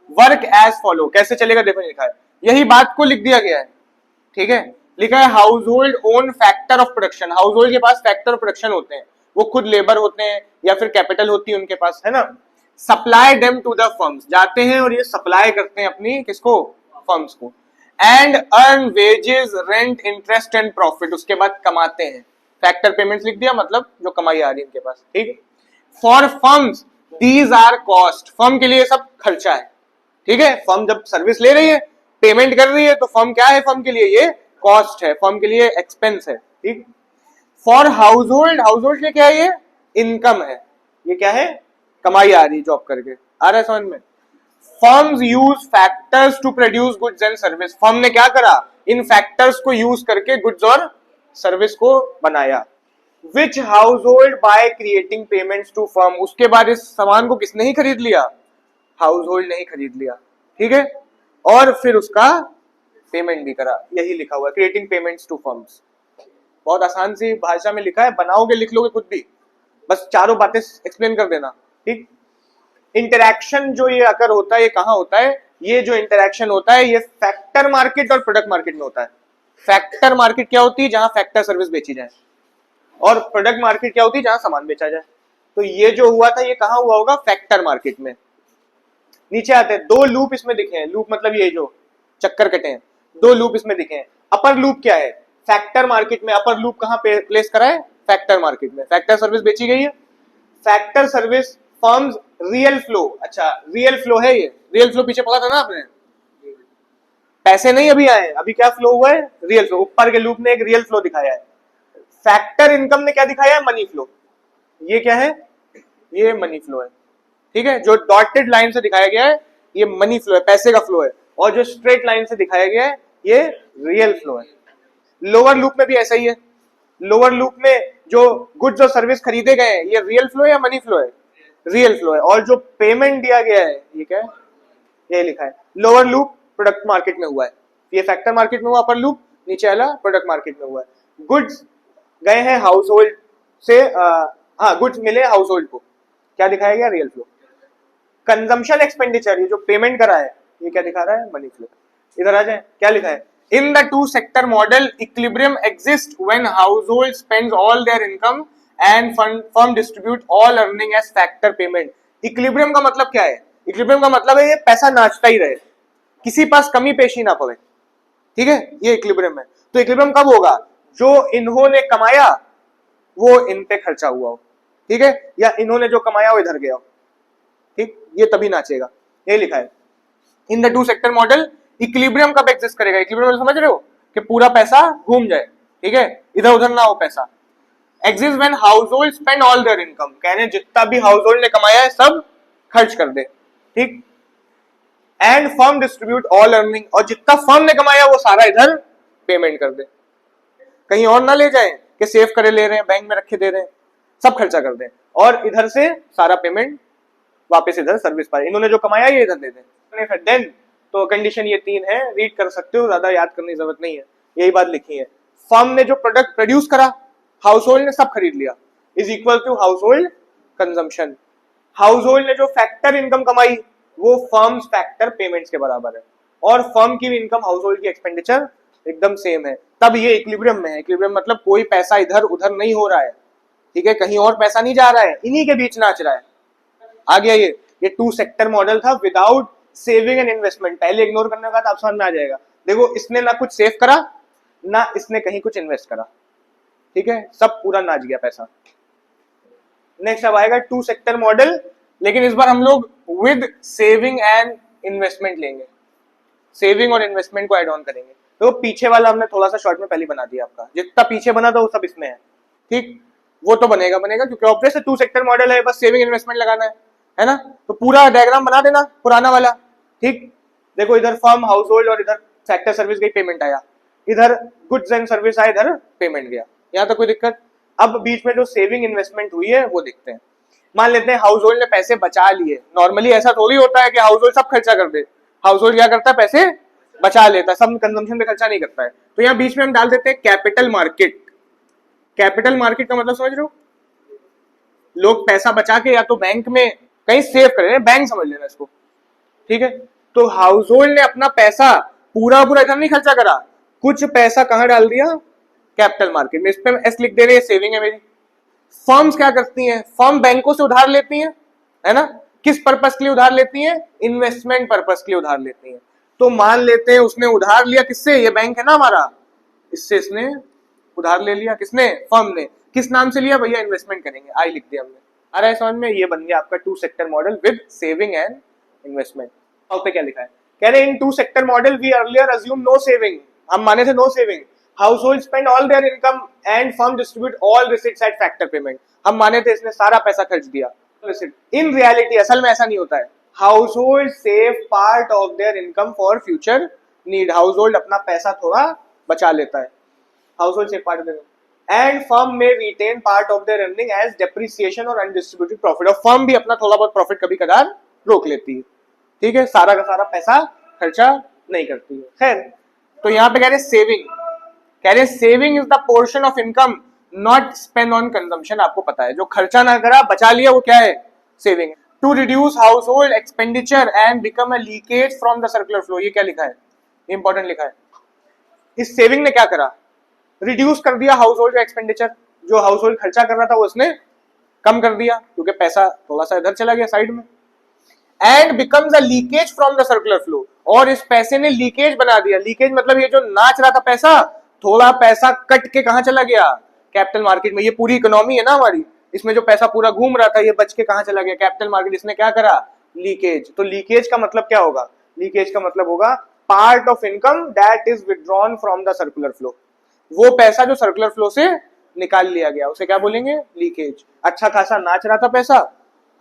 वर्क एज फॉलो, कैसे चलेगा देखो लिखा है, यही बात को लिख दिया गया है, ठीक है। लिखा है house hold own factor of production, house hold के पास फैक्टर ऑफ प्रोडक्शन होते हैं, वो खुद लेबर होते हैं या फिर कैपिटल होती है उनके पास, है ना। Supply them to the firms, जाते हैं और ये सप्लाई करते हैं अपनी किसको, फर्म्स को। And earn wages rent interest and profit, उसके बाद कमाते हैं, फैक्टर पेमेंट्स लिख दिया, मतलब जो कमाई आ रही है इनके पास, ठीक। For firms these are cost, firm के लिए सब खर्चा है, ठीक है। फर्म जब सर्विस ले रही है, पेमेंट कर रही है, तो फर्म क्या है, फर्म के लिए ये कॉस्ट है, फर्म के लिए एक्सपेंस है, ठीक। For house hold, house hold के क्या है, ये इनकम है, ये क्या है, कमाई आ रही है जॉब करके, आ रहा है समझ में। Firms use factors to produce goods and service, firm ने क्या करा, इन फैक्टर्स को यूज करके गुड्स और सर्विस को बनाया। Which house hold buy creating payments to firm, उसके बाद इस सामान को किसने ही खरीद लिया, हाउस होल्ड ने ही खरीद लिया, ठीक है। और फिर उसका पेमेंट भी करा, यही लिखा हुआ है, क्रिएटिंग पेमेंट्स टू फर्म्स। बहुत आसान सी भाषा में लिखा है, बनाओगे लिख लोगे खुद भी, बस चारों बातें एक्सप्लेन कर देना, ठीक। इंटरैक्शन जो ये अगर होता है, ये कहां होता है, ये जो इंटरैक्शन होता है ये फैक्टर मार्केट और प्रोडक्ट मार्केट में होता है। फैक्टर मार्केट क्या होती है, जहां फैक्टर सर्विस बेची जाए, और प्रोडक्ट मार्केट क्या होती है, जहां सामान बेचा जाए। तो ये जो हुआ था ये कहां हुआ होगा, फैक्टर मार्केट में। नीचे आते हैं, दो लूप इसमें दिखे हैं, लूप मतलब ये जो चक्कर कटे हैं, दो लूप इसमें दिखे हैं। अपर लूप क्या है, फैक्टर मार्केट में अपर लूप कहां पे प्लेस करा है, फैक्टर मार्केट में, फैक्टर सर्विस बेची गई है। Factor service firms real flow, अच्छा रियल फ्लो है, ये रियल फ्लो पीछे पढ़ा था ना आपने, पैसे नहीं अभी आए, अभी क्या फ्लो हुआ है, रियल फ्लो। ऊपर के लूप ने एक रियल फ्लो दिखाया है, फैक्टर इनकम ने क्या दिखाया है, मनी फ्लो। ये क्या है, ये मनी फ्लो है, ठीक है। जो डॉटेड लाइन से दिखाया गया है ये मनी फ्लो है, पैसे का फ्लो है, और जो स्ट्रेट लाइन से दिखाया गया है ये रियल फ्लो है। लोअर लूप में भी ऐसा ही है, लोअर लूप में जो गुड्स और सर्विस खरीदे गए हैं ये रियल फ्लो है या मनी फ्लो है, रियल फ्लो है। और जो पेमेंट दिया गया है ये क्या है, ये लिखा है लोअर लूप प्रोडक्ट मार्केट में हुआ है, ये फैक्टर मार्केट में हुआ अपर लूप, नीचे वाला प्रोडक्ट मार्केट में हुआ है। गुड्स गए हैं हाउस होल्ड से, हाँ गुड्स मिले हाउस होल्ड को, क्या दिखाया गया, रियल फ्लो। कंजम्पशन एक्सपेंडिचर, ये जो पेमेंट करा है ये क्या दिखा रहा है, मनी फ्लो। इधर आ जाए, क्या लिखा है, in the two sector model equilibrium exist when household spends all their income and firm distribute all earning age factor payment. Equilibrium का मतलब क्या है, इक्विलिब्रियम का मतलब है ये पैसा नाचता ही रहे, किसी पास कमी पेशी ना पड़े, ठीक है, ये इक्विलिब्रियम है। तो इक्विलिब्रियम कब होगा, जो इन्होंने कमाया वो इन पे खर्चा हुआ हो, ठीक है, या इन्होंने जो कमाया वो इधर गया हो, ठीक, ये तभी नाचेगा, ये लिखा है। In the two sector model equilibrium कब एग्जिस्ट करेगा? इक्विलिब्रियम समझ रहे हो कि पूरा पैसा घूम जाए, ठीक है, इधर उधर ना हो पैसा। Exist when household spend all their income, कहने जितना भी हाउसहोल्ड ने कमाया है सब खर्च कर दे, ठीक। And firm distribute all earning, और जितना फर्म ने कमाया वो सारा इधर पेमेंट कर दे, कहीं और ना ले जाए कि सेव करे ले रहे हैं, बैंक में रखे दे रहे हैं, सब खर्चा कर दे और इधर से सारा पेमेंट वापस इधर सर्विस पर, इन्होंने जो कमाया ये इधर दे दे। देन तो कंडीशन ये 3 है, रीड कर सकते हो, ज्यादा याद करने की जरूरत नहीं है, यही बात लिखी है। फर्म ने जो प्रोडक्ट प्रोड्यूस करा, हाउसहोल्ड ने सब खरीद लिया, is equal to household consumption. Household ने जो फैक्टर इनकम कमाई वो फर्म्स फैक्टर पेमेंट्स के बराबर है, और फर्म की इनकम हाउसहोल्ड की एक्सपेंडिचर एकदम सेम है, तब ये इक्विलिब्रियम में है। इक्विलिब्रियम मतलब कोई पैसा इधर उधर नहीं हो रहा है, ठीक है, कहीं और पैसा नहीं जा रहा है, इन्हीं के बीच नाच रहा है। आ गया ये टू सेक्टर मॉडल था विदाउट सेविंग एंड इन्वेस्टमेंट। पहले इग्नोर करने का था, अब समझ में आ जाएगा। देखो इसने ना कुछ सेव करा ना इसने कहीं कुछ इन्वेस्ट करा, ठीक है, सब पूरा नाच गया पैसा। नेक्स्ट अब आएगा टू सेक्टर मॉडल, लेकिन इस बार हम लोग विद सेविंग एंड इन्वेस्टमेंट लेंगे, सेविंग और इन्वेस्टमेंट को एड ऑन करेंगे। तो पीछे वाला हमने थोड़ा सा शॉर्ट में पहले बना दिया, आपका जितना पीछे बना था वो सब इसमें है, ठीक, वो तो बनेगा क्योंकि ऑब्वियस टू सेक्टर मॉडल है, बस सेविंग इन्वेस्टमेंट लगाना है ना। तो पूरा डायग्राम बना देना पुराना वाला, ठीक। देखो इधर फर्म हाउसहोल्ड और इधर सेक्टर सर्विस गई, पेमेंट आया, इधर गुड्स एंड सर्विस आया, इधर पेमेंट गया, यहाँ तक कोई दिक्कत। अब बीच में जो सेविंग इन्वेस्टमेंट हुई है वो देखते हैं। मान लेते हैं हाउसहोल्ड ने पैसे बचा लिए, नॉर्मली ऐसा थोड़ी होता है कि हाउसहोल्ड सब खर्चा कर दे, हाउसहोल्ड क्या करता है, पैसे बचा लेता है, सब कंजम्पशन पे खर्चा नहीं करता है। तो यहाँ बीच में हम डाल देते हैं कैपिटल मार्केट। कैपिटल मार्केट का मतलब समझ रहे हो, लोग पैसा बचा के या तो बैंक में कहीं सेव कर रहे हैं, बैंक समझ लेना इसको, ठीक है। तो हाउसहोल्ड ने अपना पैसा पूरा इधर नहीं खर्चा करा, कुछ पैसा कहां डाल दिया, कैपिटल मार्केट में। इस पे एस लिख दे रहे हैं, सेविंग है मेरी। फर्म्स क्या करती हैं, फर्म बैंकों से उधार लेती हैं, है ना, किस पर्पस के लिए उधार लेती हैं, इन्वेस्टमेंट पर्पस के लिए उधार लेती हैं। तो मान लेते हैं उसने उधार लिया किससे, ये बैंक है ना हमारा, इससे इसने उधार ले लिया, किसने, फर्म ने, किस नाम से लिया भैया, इन्वेस्टमेंट करेंगे, आई लिख दिया हमने। आ रहा है समझ में, ये बन गया आपका two sector model with saving and investment. और पे क्या लिखा है, कह रहे in two sector model we earlier assume no saving, हम माने थे no saving, household spend all their income and firm distribute all receipts at factor payment, हम माने थे इसने सारा पैसा खर्च दिया। इन रियलिटी असल में ऐसा नहीं होता है, household save part of their income for future need, household अपना पैसा थोड़ा बचा लेता है, household save part of their, and firm में retain part of their earning as depreciation और अनडिस्ट्रीब्यूटेड प्रॉफिट, और फर्म भी अपना थोड़ा बहुत प्रॉफिट कभी कदार रोक लेती है, ठीक है, सारा का सारा पैसा खर्चा नहीं करती है। खैर, तो यहाँ पे कह रहे सेविंग, कह रहे saving is the portion of income not spend on consumption. आपको पता है जो खर्चा ना करा बचा लिया वो क्या है, saving. To reduce household expenditure and become a leakage from the circular flow, ये क्या लिखा है, इंपॉर्टेंट लिखा है। इस सेविंग ने क्या करा, रिड्यूस कर दिया हाउसहोल्ड का एक्सपेंडिचर, जो हाउसहोल्ड खर्चा कर रहा था वो उसने कम कर दिया क्योंकि पैसा थोड़ा सा इधर चला गया साइड में। And becomes a leakage from the circular flow, और इस पैसे ने लीकेज बना दिया। लीकेज मतलब ये जो नाच रहा था पैसा, थोड़ा पैसा कट के कहां चला गया, कैपिटल मार्केट में। ये पूरी इकोनॉमी है ना हमारी, इसमें जो पैसा पूरा घूम रहा था ये बच के कहां चला गया, कैपिटल मार्केट। इसने क्या करा, लीकेज। तो लीकेज का मतलब क्या होगा, लीकेज का मतलब होगा part of income that is withdrawn from the circular flow, वो पैसा जो सर्कुलर फ्लो से निकाल लिया गया उसे क्या बोलेंगे, लीकेज। अच्छा खासा नाच रहा था पैसा,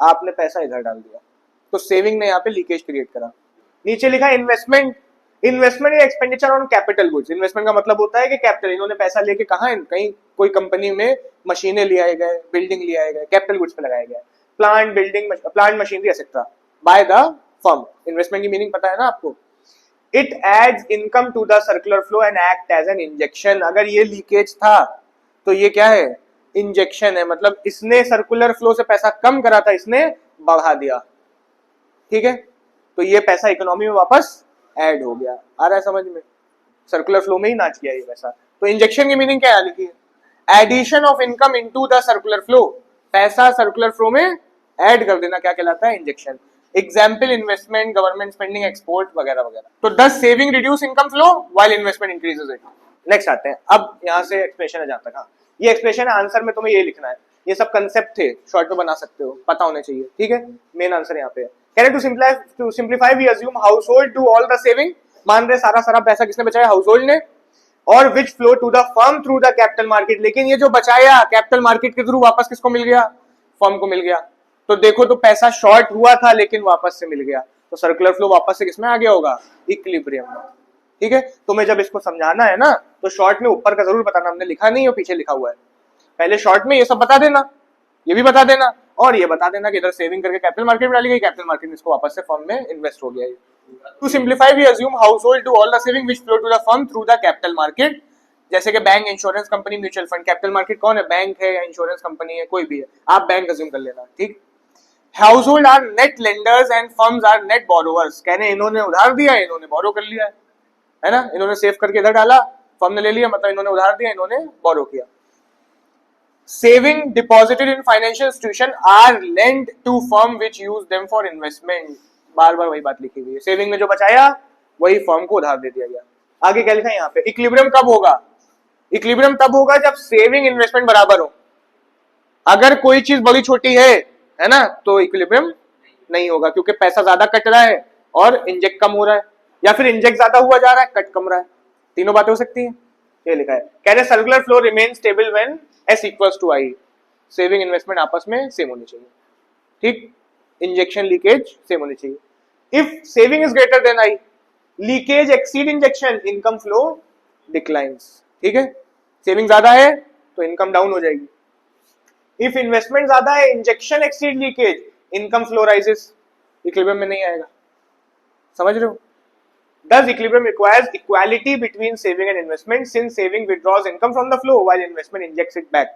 आपने पैसा इधर डाल दिया, तो सेविंग ने यहाँ पे लीकेज क्रिएट करा। नीचे लिखा investment, investment expenditure on capital goods. Investment का मतलब होता है कि कैपिटल, इन्होंने पैसा लेके कहा, कहीं कोई कंपनी में मशीनें ले आए गए, बिल्डिंग ले आए गए, कैपिटल गुड्स पे लगाया गया, plant building, plant machinery etcetera by the firm. Investment की मीनिंग पता है ना आपको, it adds income to the circular flow and act as an injection. अगर ये लीकेज था तो ये क्या है, इंजेक्शन है, मतलब इसने सर्कुलर फ्लो से पैसा कम करा था, इसने बढ़ा दिया, ठीक है। तो ये पैसा इकोनॉमी में वापस ऐड हो गया। आ रहा है समझ में, सर्कुलर फ्लो में ही नाच गया ये पैसा। तो इंजेक्शन की मीनिंग क्या है, लिखिए, addition of income into the circular flow, पैसा सर्कुलर फ्लो में ऐड कर देना, क्या कहलाता है, injection. Example investment, government spending, export वगैरह वगैरह। तो thus saving reduce income flow while investment increases it. Next आते हैं, अब यहाँ से एक्सप्रेशन है जहां तक, हाँ ये एक्सप्रेशन है, आंसर में तुम्हें ये लिखना है, ये सब कंसेप्ट थे, शॉर्ट में बना सकते हो, पता होने चाहिए, ठीक है। मेन आंसर यहाँ पे है, कह रहे to simplify we assume house hold do all the saving, मान रहे सारा पैसा किसने बचाया, हाउस होल्ड ने, और which flow to the firm through the capital market, लेकिन ये जो बचाया कैपिटल मार्केट के थ्रू वापस किसको मिल गया, फर्म को मिल गया। तो देखो तो पैसा शॉर्ट हुआ था लेकिन वापस से मिल गया, तो सर्कुलर फ्लो वापस से किसमें आ गया होगा, इक्विलिब्रियम में। ठीक है, तुम्हें जब इसको समझाना है ना तो शॉर्ट में ऊपर का जरूर बताना, हमने लिखा नहीं है पीछे लिखा हुआ है, पहले शॉर्ट में ये सब बता देना, ये भी बता देना, और ये बता देना कि इधर सेविंग करके कैपिटल मार्केट में डाली गई, कैपिटल मार्केट में इसको वापस से फर्म में इन्वेस्ट हो गया। To simplify we assume household do all the saving which flow to the firm through the capital market, जैसे कि bank, insurance company, mutual fund. Capital market कौन है, बैंक है या इंश्योरेंस कंपनी है, कोई भी है, आप बैंक अज्यूम कर लेना। ठीक, household are net lenders and firms are net borrowers, कहने इन्होंने उधार दिया, इन्होंने बोरो कर लिया है ना, इन्होंने सेव करके इधर डाला, फर्म ने ले लिया, मतलब इन्होंने उधार दिया, इन्होंने बोरो किया। Saving deposited in financial institution are lend to firm which use them for investment, बार बार वही बात लिखी हुई है, सेविंग में जो बचाया वही फर्म को उधार दे दिया गया। आगे क्या लिखा है यहाँ पे, इक्विलिब्रियम कब होगा, इक्विलिब्रियम तब होगा जब सेविंग इन्वेस्टमेंट बराबर हो। अगर कोई चीज बड़ी छोटी है ना, तो इक्विलिब्रियम नहीं होगा, क्योंकि पैसा ज्यादा कट रहा है और इंजेक्ट कम हो रहा है, या फिर इंजेक्ट ज्यादा हुआ जा रहा है, कट कम रहा है, तीनों बातें हो सकती हैं। ये लिखा है, कह रहे circular flow remain stable when S equals to I, saving investment आपस में सेम होनी चाहिए। ठीक, इंजेक्शन लीकेज सेम होनी चाहिए। If saving is greater than I, leakage exceed injection, income flow declines. ठीक है, सेविंग ज्यादा है तो इनकम डाउन हो जाएगी। इफ इन्वेस्टमेंट ज्यादा है, injection exceed leakage, income flow rises, equilibrium में नहीं आएगा। समझ रहे हो? Does equilibrium requires equality between saving and investment since saving withdraws income from the flow while investment injects it back।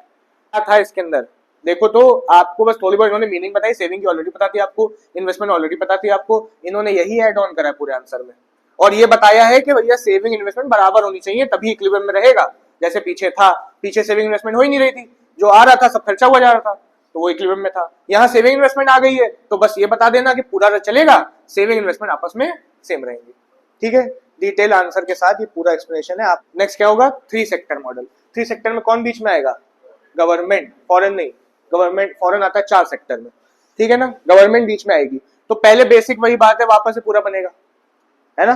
क्या था इसके अंदर, देखो तो आपको बस थोड़ी बहुत इन्होंने मीनिंग बताई, सेविंग की ऑलरेडी पता थी आपको, इन्वेस्टमेंट ऑलरेडी पता थी आपको, इन्होंने यही ऐड ऑन करा है पूरे आंसर में, और ये बताया है कि भैया सेविंग इन्वेस्टमेंट बराबर होनी चाहिए तभी इक्विलिब्रियम में रहेगा। जैसे पीछे था, पीछे सेविंग इन्वेस्टमेंट हो ही नहीं रही थी, जो आ रहा था सब खर्चा हुआ जा रहा था, तो वो इक्विलिब्रियम में था। यहाँ सेविंग इन्वेस्टमेंट आ गई है तो बस ये बता देना कि पूरा चलेगा, सेविंग इन्वेस्टमेंट आपस में सेम रहेंगे। ठीक है, डिटेल आंसर के साथ ये पूरा एक्सप्लेनेशन है। आप नेक्स्ट क्या होगा, 3 सेक्टर मॉडल। 3 सेक्टर में कौन बीच में आएगा, गवर्नमेंट, फॉरेन नहीं, गवर्नमेंट फॉरेन आता है 4 सेक्टर में। ठीक है ना, गवर्नमेंट बीच में आएगी, तो पहले बेसिक वही बात है, वापस से पूरा बनेगा, है ना।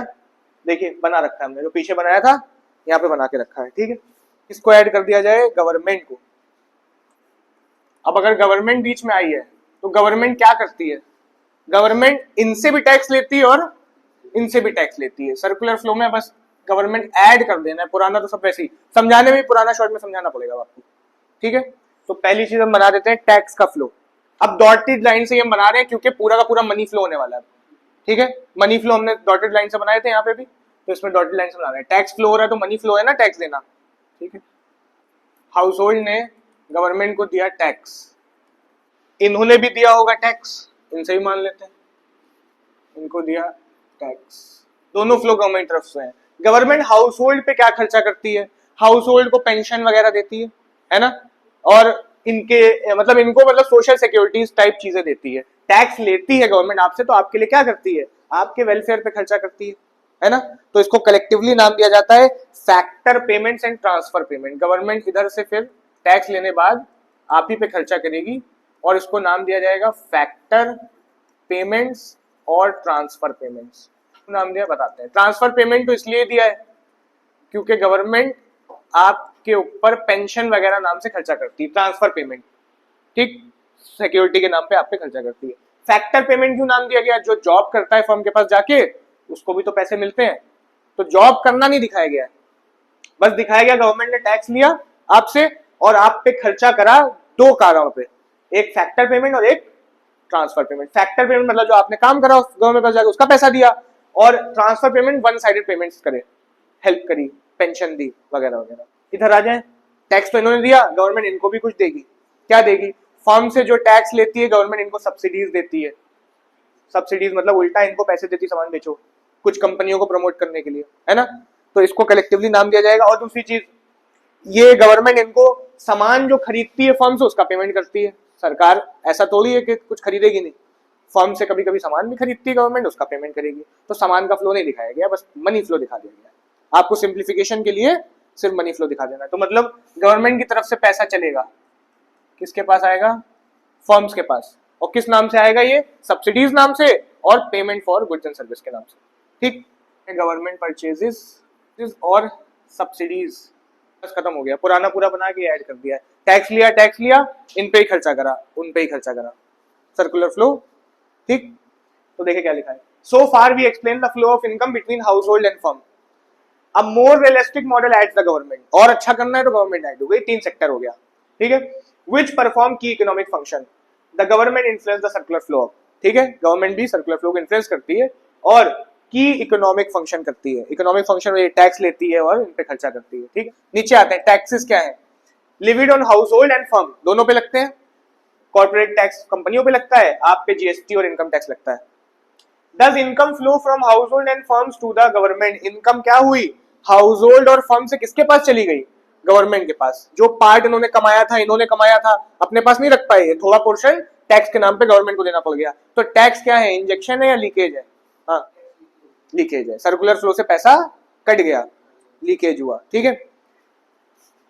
देखिए बना रखा है हमने, जो पीछे बनाया था यहाँ पे बना के रखा है। ठीक है, इसको ऐड कर दिया जाए गवर्नमेंट को। अब अगर गवर्नमेंट बीच में आई है तो गवर्नमेंट क्या करती है, गवर्नमेंट इनसे भी टैक्स लेती है और इनसे भी टैक्स लेती है। सर्कुलर फ्लो में बस गवर्नमेंट ऐड कर देना है, पुराना तो सब वैसे ही, समझाने में पुराना शॉर्ट में समझाना पड़ेगा आपको। ठीक है, तो पहली चीज हम बना देते हैं टैक्स का फ्लो। अब डॉटेड लाइन से हम बना रहे हैं क्योंकि पूरा का पूरा मनी फ्लो होने वाला है। ठीक है, मनी फ्लो हमने डॉटेड लाइन से बनाए थे यहाँ पे भी, तो इसमें डॉटेड लाइन से बना रहे हैं। टैक्स फ्लो हो रहा है तो मनी फ्लो है ना, टैक्स देना। ठीक है, हाउस होल्ड ने गवर्नमेंट को दिया टैक्स, इन्होंने भी दिया होगा टैक्स, इनसे भी मान लेते हैं, इनको दिया टैक्स, दोनों फ्लो गवर्नमेंट तरफ से है। गवर्नमेंट हाउस होल्ड पे क्या खर्चा करती है, हाउस होल्ड को पेंशन वगैरह देती है ना, और इनके मतलब इनको मतलब सोशल सिक्योरिटीज टाइप चीजें देती है। टैक्स लेती है गवर्नमेंट आपसे, तो आपके लिए क्या करती है, आपके वेलफेयर पे खर्चा करती है ना। तो इसको कलेक्टिवली नाम दिया जाता है factor payments and transfer payment. Government इधर से फिर टैक्स लेने बाद आप ही पे खर्चा करेगी, और इसको नाम दिया जाएगा फैक्टर पेमेंट्स और ट्रांसफर पेमेंट्स। नाम दिया, बताते हैं। ट्रांसफर पेमेंट तो इसलिए दिया है क्योंकि गवर्नमेंट आपके ऊपर पेंशन वगैरह नाम से खर्चा करती है, ट्रांसफर पेमेंट, ठीक, सिक्योरिटी के नाम पे आप पे खर्चा करती है। फैक्टर पेमेंट क्यों नाम दिया गया, जो जॉब करता है फर्म के पास जाके उसको भी तो पैसे मिलते हैं, तो जॉब करना नहीं दिखाया गया है, बस दिखाया गया गवर्नमेंट ने टैक्स लिया आपसे और आप पे खर्चा करा 2 कारणों पे, एक फैक्टर पेमेंट और एक ट्रांसफर पेमेंट। फैक्टर पेमेंट मतलब जो आपने काम करा गवर्नमेंट पास जाके उसका पैसा दिया, और transfer payment one sided payments करे, हेल्प करी, पेंशन दी वगैरह वगैरह। इधर आ जाए, टैक्स तो इन्होंने दिया, गवर्नमेंट इनको भी कुछ देगी। क्या देगी, फर्म से जो टैक्स लेती है गवर्नमेंट इनको सब्सिडीज देती है। सब्सिडीज मतलब उल्टा इनको पैसे देती, सामान बेचो, कुछ कंपनियों को प्रमोट करने के लिए, है ना। तो इसको कलेक्टिवली नाम दिया जाएगा। और दूसरी चीज, ये गवर्नमेंट इनको सामान जो खरीदती है फर्म से उसका पेमेंट करती है। सरकार ऐसा थोड़ी है कि कुछ खरीदेगी नहीं, फर्म से कभी कभी सामान भी खरीदती है गवर्नमेंट, उसका पेमेंट करेगी। तो सामान का फ्लो नहीं दिखाया गया, बस मनी फ्लो दिखा दिया गया। आपको सिंप्लीफिकेशन के लिए सिर्फ मनी फ्लो दिखा देना है। तो मतलब गवर्नमेंट की तरफ से पैसा चलेगा, किसके पास आएगा, फर्म्स के पास, और किस नाम से आएगा, ये सब्सिडीज नाम से और payment for goods and service के नाम से, ठीक। गवर्नमेंट परचेजेस और सब्सिडीज, बस खत्म हो गया, पुराना पूरा बना के ऐड कर दिया। टैक्स लिया, इन पे ही खर्चा करा, उन पे ही खर्चा करा, सर्कुलर फ्लो, ठीक। तो देखिए क्या लिखा है, so far we explain the flow of income between house hold and firm, a more realistic model adds the government, और अच्छा करना है तो गवर्नमेंट ऐड हो गई, 3 सेक्टर हो गया, ठीक है। विच परफॉर्म की economic function, the government influence the circular flow, ठीक है, गवर्नमेंट भी सर्कुलर फ्लो को इन्फ्लुएंस करती है और की इकोनॉमिक फंक्शन करती है, इकोनॉमिक फंक्शन में टैक्स लेती है और इन पे खर्चा करती है, ठीक। नीचे आते हैं, टैक्सेस क्या है, levied on house hold and firm, दोनों पे लगते हैं, कॉर्पोरेट टैक्स कंपनियों पे लगता है, आप पे जीएसटी और इनकम टैक्स लगता है। Thus income flow from house hold and firms to the government, income क्या हुई, हाउस होल्ड और फर्म से किसके पास चली गई, गवर्नमेंट के पास, जो पार्ट इन्होंने कमाया था, इन्होंने कमाया था, अपने पास नहीं रख पाए, थोड़ा पोर्शन टैक्स के नाम पे गवर्नमेंट को देना पड़ गया। तो टैक्स क्या है, इंजेक्शन है या लीकेज है, हाँ लीकेज है, सर्कुलर फ्लो से पैसा कट गया, लीकेज हुआ, ठीक है।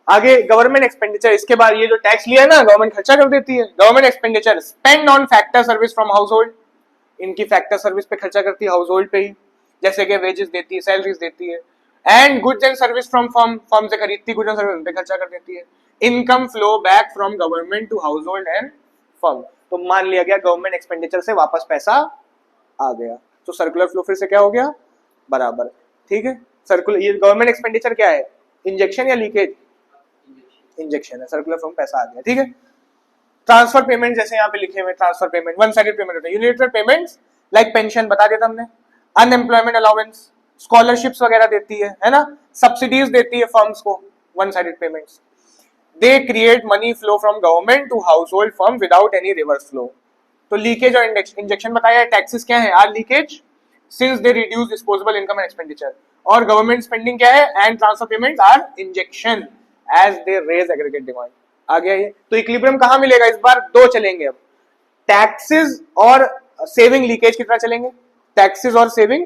आगे गवर्नमेंट एक्सपेंडिचर, इसके बाद ये जो टैक्स लिया है ना, गवर्नमेंट खर्चा कर देती है, government expenditure spend on factor service from house hold, इनकी फैक्टर सर्विस पे खर्चा करती है हाउस होल्ड पे ही, जैसे कि वेजेस देती है, सैलरीज देती है, and goods and service from firm, firm से खरीदती गुड्स एंड सर्विस पे खर्चा कर देती है। Income flow back from government to house hold and firm, तो मान लिया गया गवर्नमेंट एक्सपेंडिचर से वापस पैसा आ गया, तो सर्कुलर फ्लो फिर से क्या हो गया, बराबर, ठीक है। सर्कुलर, ये गवर्नमेंट एक्सपेंडिचर क्या है, इंजेक्शन या लीकेज, इंजेक्शन है, सर्कुलर फ्लो में पैसा आ गया, ठीक है। ट्रांसफर पेमेंट, जैसे यहाँ पे लिखे हुए transfer payment, one sided payment होता है, यूनिलेटरल पेमेंट्स लाइक पेंशन बता दिया था हमने, अनएम्प्लॉयमेंट अलाउंस, स्कॉलरशिप्स वगैरह देती है ना, सब्सिडीज देती है फर्म्स को, one sided payments. They create money flow from government to house hold firm without any reverse flow. तो लीकेज और इंजेक्शन बताया, टैक्सेस क्या है, are leakage since they reduce disposable income and expenditure, और government spending क्या है, and transfer payments are injection as they raise aggregate demand. आ गया ये, तो इक्विलिब्रियम कहां मिलेगा, इस बार दो चलेंगे अब, टैक्सेस और सेविंग लीकेज कितना चलेंगे, टैक्सेस और सेविंग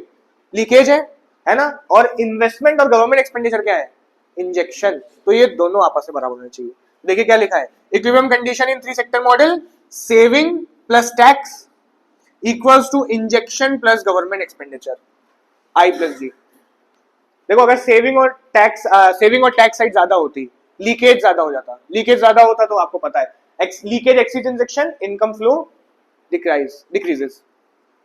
लीकेज है ना, और इन्वेस्टमेंट और गवर्नमेंट एक्सपेंडिचर क्या है, इंजेक्शन, तो ये दोनों आपस में बराबर होने चाहिए। देखिए क्या लिखा है, equilibrium condition in 3 sector model, saving plus tax equals to injection plus government expenditure, I plus G. देखो अगर सेविंग और टैक्स साइड ज्यादा होती, लीकेज ज्यादा हो जाता, लीकेज ज्यादा होता तो आपको पता है leakage exceed injection, income flow decreases.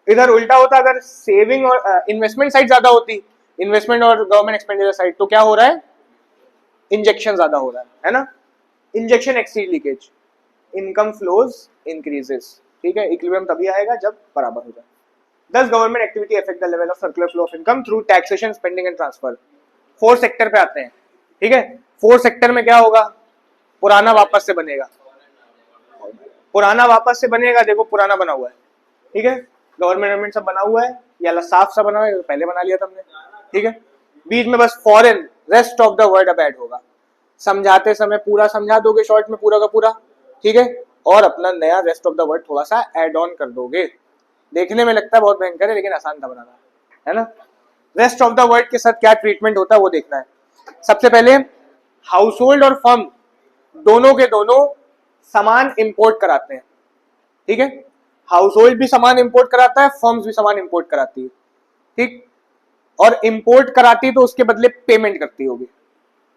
इधर उल्टा होता, अगर सेविंग और इन्वेस्टमेंट साइड ज्यादा होती, इन्वेस्टमेंट और गवर्नमेंट एक्सपेंडिचर साइड, तो क्या हो रहा है, इंजेक्शन ज्यादा हो रहा है ना, injection exceed leakage, income flows increases, ठीक है। इक्विलिब्रियम तभी आएगा जब बराबर हो जाए। Thus government activity affect the level of circular flow of income through taxation, spending and transfer। 4 sector पे आते हैं, ठीक है। 4 सेक्टर में क्या होगा, पुराना वापस से बनेगा, पुराना वापस से बनेगा, देखो पुराना बना हुआ है, ठीक है, गवर्नमेंट सब बना हुआ है, या साफ सा बना हुआ है, पहले बना लिया था हमने, ठीक है। बीच में बस foreign rest of the word अब ऐड होगा, समझाते समय पूरा समझा दोगे शॉर्ट में पूरा का पूरा, ठीक है, और अपना नया रेस्ट ऑफ द वर्ड थोड़ा सा ऐड ऑन कर दोगे। देखने में लगता है बहुत भयंकर है, लेकिन आसान था बनाना, है ना। रेस्ट ऑफ द वर्ड के साथ क्या ट्रीटमेंट होता है वो देखना है। सबसे पहले हाउस होल्ड और फर्म दोनों के दोनों सामान इंपोर्ट कराते हैं, ठीक है, हाउस होल्ड भी सामान इंपोर्ट कराता है, फर्म्स भी सामान इंपोर्ट कराती है, ठीक, और इंपोर्ट कराती तो उसके बदले पेमेंट करती होगी,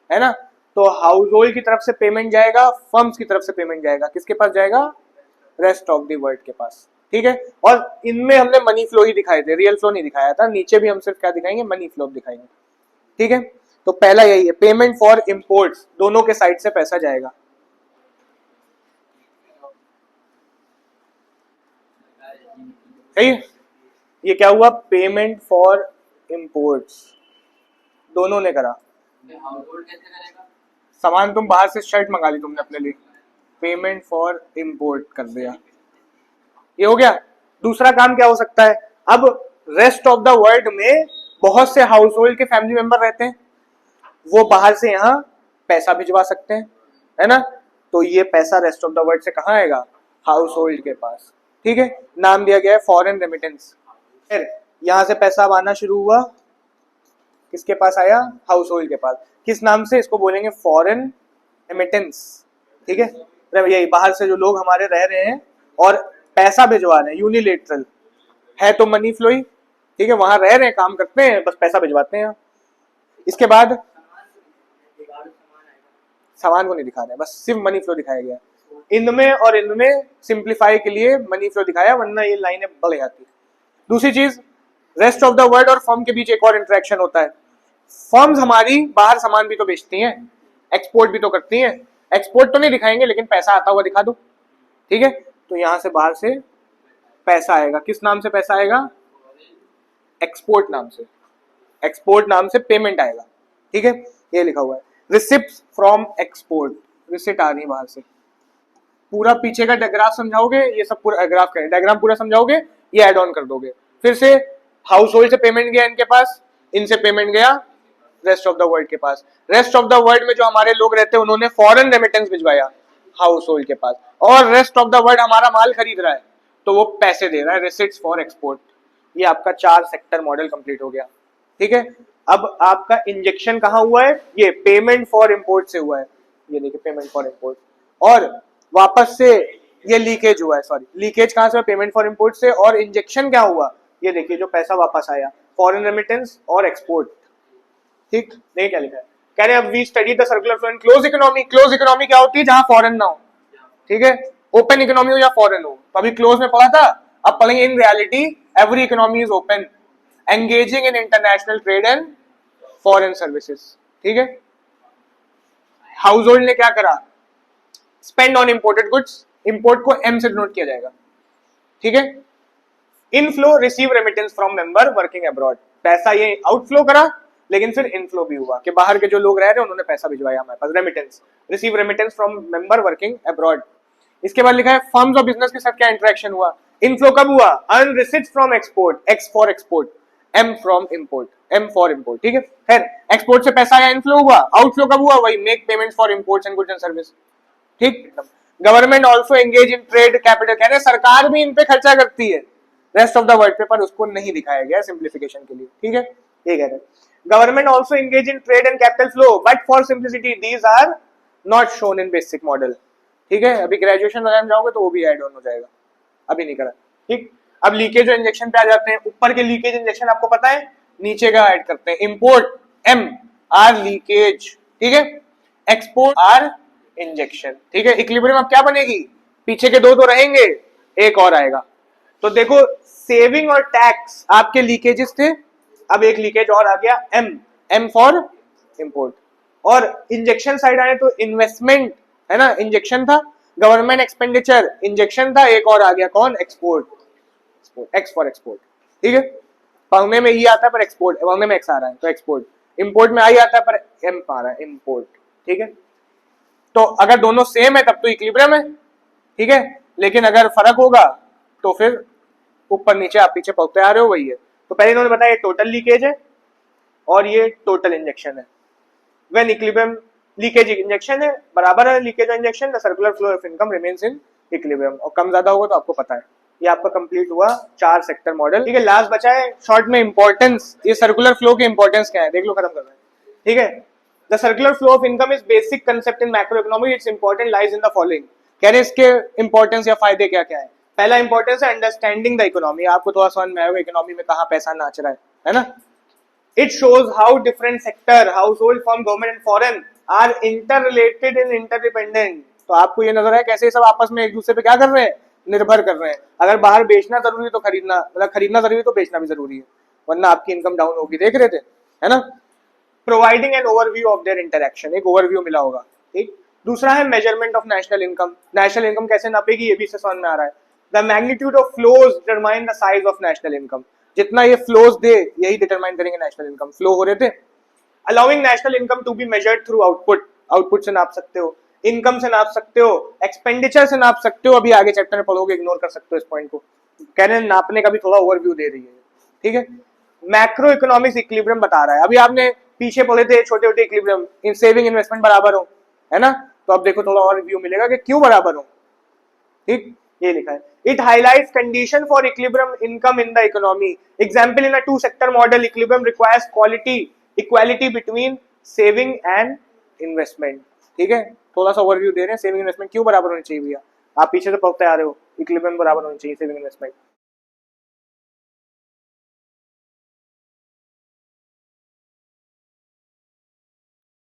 है ना। तो हाउस होल्ड की तरफ से पेमेंट जाएगा, फर्म्स की तरफ से पेमेंट जाएगा, किसके पास जाएगा, रेस्ट ऑफ द वर्ल्ड के पास, ठीक है। और इनमें हमने मनी फ्लो ही दिखाए थे, रियल फ्लो नहीं दिखाया था, नीचे भी हम सिर्फ क्या दिखाएंगे, मनी फ्लो दिखाएंगे, ठीक है। तो पहला यही है, पेमेंट फॉर इंपोर्ट्स, दोनों के साइड से पैसा जाएगा, सही है। ये क्या हुआ, पेमेंट फॉर इंपोर्ट्स, दोनों ने करा, सामान तुम बाहर से शर्ट मंगा ली तुमने अपने लिए, पेमेंट फॉर इंपोर्ट कर दिया, ये हो गया। दूसरा काम क्या हो सकता है, अब रेस्ट ऑफ द वर्ल्ड में बहुत से हाउस होल्ड के फैमिली मेंबर रहते हैं, वो बाहर से यहाँ पैसा भिजवा सकते हैं, है ना, तो ये पैसा रेस्ट ऑफ द वर्ल्ड से कहाँ आएगा, हाउस होल्ड के पास, ठीक है। नाम दिया गया है फॉरेन रेमिटेंस। फिर यहाँ से पैसा आना शुरू हुआ, किसके पास आया, हाउस होल्ड के पास, किस नाम से, इसको बोलेंगे फॉरेन रेमिटेंस, ठीक है। यही बाहर से जो लोग हमारे रह रहे हैं और पैसा भिजवा रहे हैं, यूनिलेटरल है तो मनी फ्लो ही, ठीक है, वहां रह रहे हैं, काम करते हैं, बस पैसा भिजवाते हैं। इसके बाद सामान को नहीं दिखा रहे हैं, बस सिर्फ मनी फ्लो दिखाया गया। इनमें और इनमें सिंप्लीफाई के लिए मनी फ्लो दिखाया, वरना ये लाइनें बड़े आती। दूसरी चीज, रेस्ट ऑफ द वर्ल्ड और फर्म के बीच एक और इंटरेक्शन होता है। फर्म्स हमारी बाहर सामान भी तो बेचती हैं, एक्सपोर्ट भी तो करती हैं। एक्सपोर्ट तो नहीं दिखाएंगे लेकिन पैसा आता हुआ दिखा दो, ठीक है। तो यहां से बाहर से पैसा आएगा, किस नाम से पैसा आएगा? एक्सपोर्ट नाम से, एक्सपोर्ट नाम से पेमेंट आएगा, ठीक है। ये लिखा हुआ है रिसिप्ट फ्रॉम एक्सपोर्ट, रिसिप्ट आ रही है बाहर से। पूरा पीछे का डायग्राफ समझाओगे, ये सब पूरा ग्राफ का डायग्राम पूरा समझाओगे, ये ऐड ऑन कर दोगे। फिर से हाउस होल्ड से पेमेंट गया इनके पास, इनसे पेमेंट गया रेस्ट ऑफ द वर्ल्ड के पास। रेस्ट ऑफ द वर्ल्ड में जो हमारे लोग रहते हैं उन्होंने फॉरेन रेमिटेंस भिजवाया हाउस होल्ड के पास, और रेस्ट ऑफ द वर्ल्ड हमारा माल खरीद रहा है तो वो पैसे दे रहा है, रिसिट्स फॉर एक्सपोर्ट। ये आपका 4 सेक्टर मॉडल कंप्लीट हो गया, ठीक है। अब आपका इंजेक्शन कहां हुआ है? ये पेमेंट फॉर इंपोर्ट से हुआ है, ये देखिए पेमेंट फॉर इंपोर्ट। और वापस से ये लीकेज हुआ है, सॉरी लीकेज कहां से? पेमेंट फॉर इंपोर्ट से। और इंजेक्शन क्या हुआ? ये देखिए जो पैसा वापस आया, फॉरेन रेमिटेंस और एक्सपोर्ट, ठीक। नहीं क्या लिखा है? कह रहे हैं अब we study the circular flow in close economy. Close economy क्या होती है? जहां फॉरेन ना हो, ठीक है। ओपन इकोनॉमी हो या फॉरेन हो। तो अभी क्लोज में पढ़ा था, अब पढ़ेंगे in reality every economy is open, engaging in international trade and foreign services, ठीक है। हाउस होल्ड ने क्या करा? Spend on imported goods, import को एम से डिनोट किया जाएगा, ठीक है। Inflow receive remittance from member working abroad, पैसा ये आउटफ्लो करा लेकिन फिर इनफ्लो भी हुआ कि बाहर के जो लोग रह रहे हैं उन्होंने पैसा भिजवाया हमारे पास, remittance. Receive remittance from member working abroad. इसके बाद लिखा है फर्म्स और बिजनेस के साथ क्या इंटरेक्शन हुआ? इनफ्लो कब हुआ? Earn receipts from export, X for export, M from import, M for import, ठीक है। फिर एक्सपोर्ट से पैसा आया, इनफ्लो हुआ। आउटफ्लो कब हुआ? वही make payments for imports and goods and service, ठीक। Government also engage in trade capital, कह रहे हैं सरकार भी इन पे खर्चा करती है रेस्ट ऑफ द वर्ल्ड पे, पर उसको नहीं दिखाया गया सिंप्लीफिकेशन के लिए, ठीक है। ये कह रहे हैं government also engage in trade and capital flow but for simplicity these are not shown in basic model, ठीक है। अभी ग्रेजुएशन वगैरह में जाओगे तो वो भी ऐड ऑन हो जाएगा, अभी नहीं करा, ठीक। अब लीकेज और इंजेक्शन पे आ जाते हैं। ऊपर के लीकेज इंजेक्शन आपको पता है, नीचे का ऐड करते हैं। इंपोर्ट एम आर लीकेज, ठीक है। एक्सपोर्ट आर इंजेक्शन, ठीक है। इक्विलिब्रियम अब क्या बनेगी? पीछे के दो तो रहेंगे, एक और आएगा। तो देखो सेविंग और टैक्स आपके लीकेजेस थे, अब एक लीकेज और आ गया एम, एम फॉर इंपोर्ट। और इंजेक्शन साइड आए तो इन्वेस्टमेंट है ना, इंजेक्शन था। गवर्नमेंट एक्सपेंडिचर इंजेक्शन था, एक और आ गया कौन? एक्सपोर्ट, एक्स फॉर एक्सपोर्ट, ठीक है। पढ़ने में ई आता है पर एक्सपोर्ट, पढ़ने में एक्स आ रहा है तो एक्सपोर्ट। इंपोर्ट में आई आता है पर एम आ रहा है, इंपोर्ट, ठीक है। तो अगर दोनों सेम है तब तो इक्विलिब्रियम है, ठीक है। लेकिन अगर फर्क होगा तो फिर ऊपर नीचे आप पीछे पढ़ते आ रहे हो, वही है। तो पहले इन्होंने बताया टोटल लीकेज है और ये टोटल इंजेक्शन है। व्हेन इक्विलिब्रियम लीकेज इंजेक्शन है बराबर है लीकेज और injection, the circular flow of income remains in equilibrium. और कम ज्यादा होगा तो आपको पता है। ये आपका कंप्लीट हुआ 4 सेक्टर मॉडल, ठीक है। लास्ट बचा है शॉर्ट में इंपॉर्टेंस, ये सर्कुलर फ्लो की इंपॉर्टेंस क्या है देख लो, खत्म कर रहे हैं, ठीक है। The circular flow of income is basic concept in macro economy, it's important lies in the following. कह रहे इसके इंपॉर्टेंस या फायदे क्या क्या है? पहला इंपॉर्टेंस है अंडरस्टैंडिंग द इकोनॉमी, आपको थोड़ा समझ में आएगा इकोनॉमी में कहां पैसा नाच रहा है ना। It shows how different sector, house hold, firm, government and foreign are inter related and interdependent. तो आपको ये नजर है कैसे सब आपस में एक दूसरे पे क्या कर रहे हैं? निर्भर कर रहे हैं। अगर बाहर बेचना जरूरी है तो खरीदना, मतलब खरीदना जरूरी है तो बेचना भी जरूरी है, वरना आपकी इनकम डाउन होगी, देख रहे थे, है ना। Providing an overview of their interaction, एक ओवरव्यू मिला होगा, ठीक। दूसरा है measurement of national income, national income कैसे नापेगी ये भी इससे समझ में आ रहा है। The magnitude of flows determine the size of national income, जितना ये फ्लोज दे यही डिटरमाइन करेंगे नेशनल इनकम। फ्लो हो रहे थे। Allowing national income to be measured through output, output से नाप सकते हो, इनकम से नाप सकते हो, एक्सपेंडिचर से नाप सकते हो, अभी आगे चैप्टर में पढ़ोगे, इग्नोर कर सकते हो इस पॉइंट को। कह रहे हैं नापने का भी थोड़ा ओवरव्यू दे रही है, ठीक है। मैक्रो इकोनॉमिक्स इक्विलिब्रियम बता रहा है, अभी आपने पीछे पढ़े थे छोटे छोटे इक्विलिब्रियम, इन सेविंग इन्वेस्टमेंट बराबर हो, है ना। तो अब देखो थोड़ा और व्यू मिलेगा कि क्यों बराबर हो, ठीक। ये लिखा है it highlights condition for equilibrium income in the economy. Example in a 2 sector model equilibrium requires quality equality between saving and investment, ठीक है। थोड़ा सा ओवरव्यू दे रहे हैं, सेविंग इन्वेस्टमेंट क्यों बराबर होनी चाहिए भैया, आप पीछे से पढ़ते आ रहे हो, इक्विलिब्रियम बराबर होनी चाहिए सेविंग इन्वेस्टमेंट।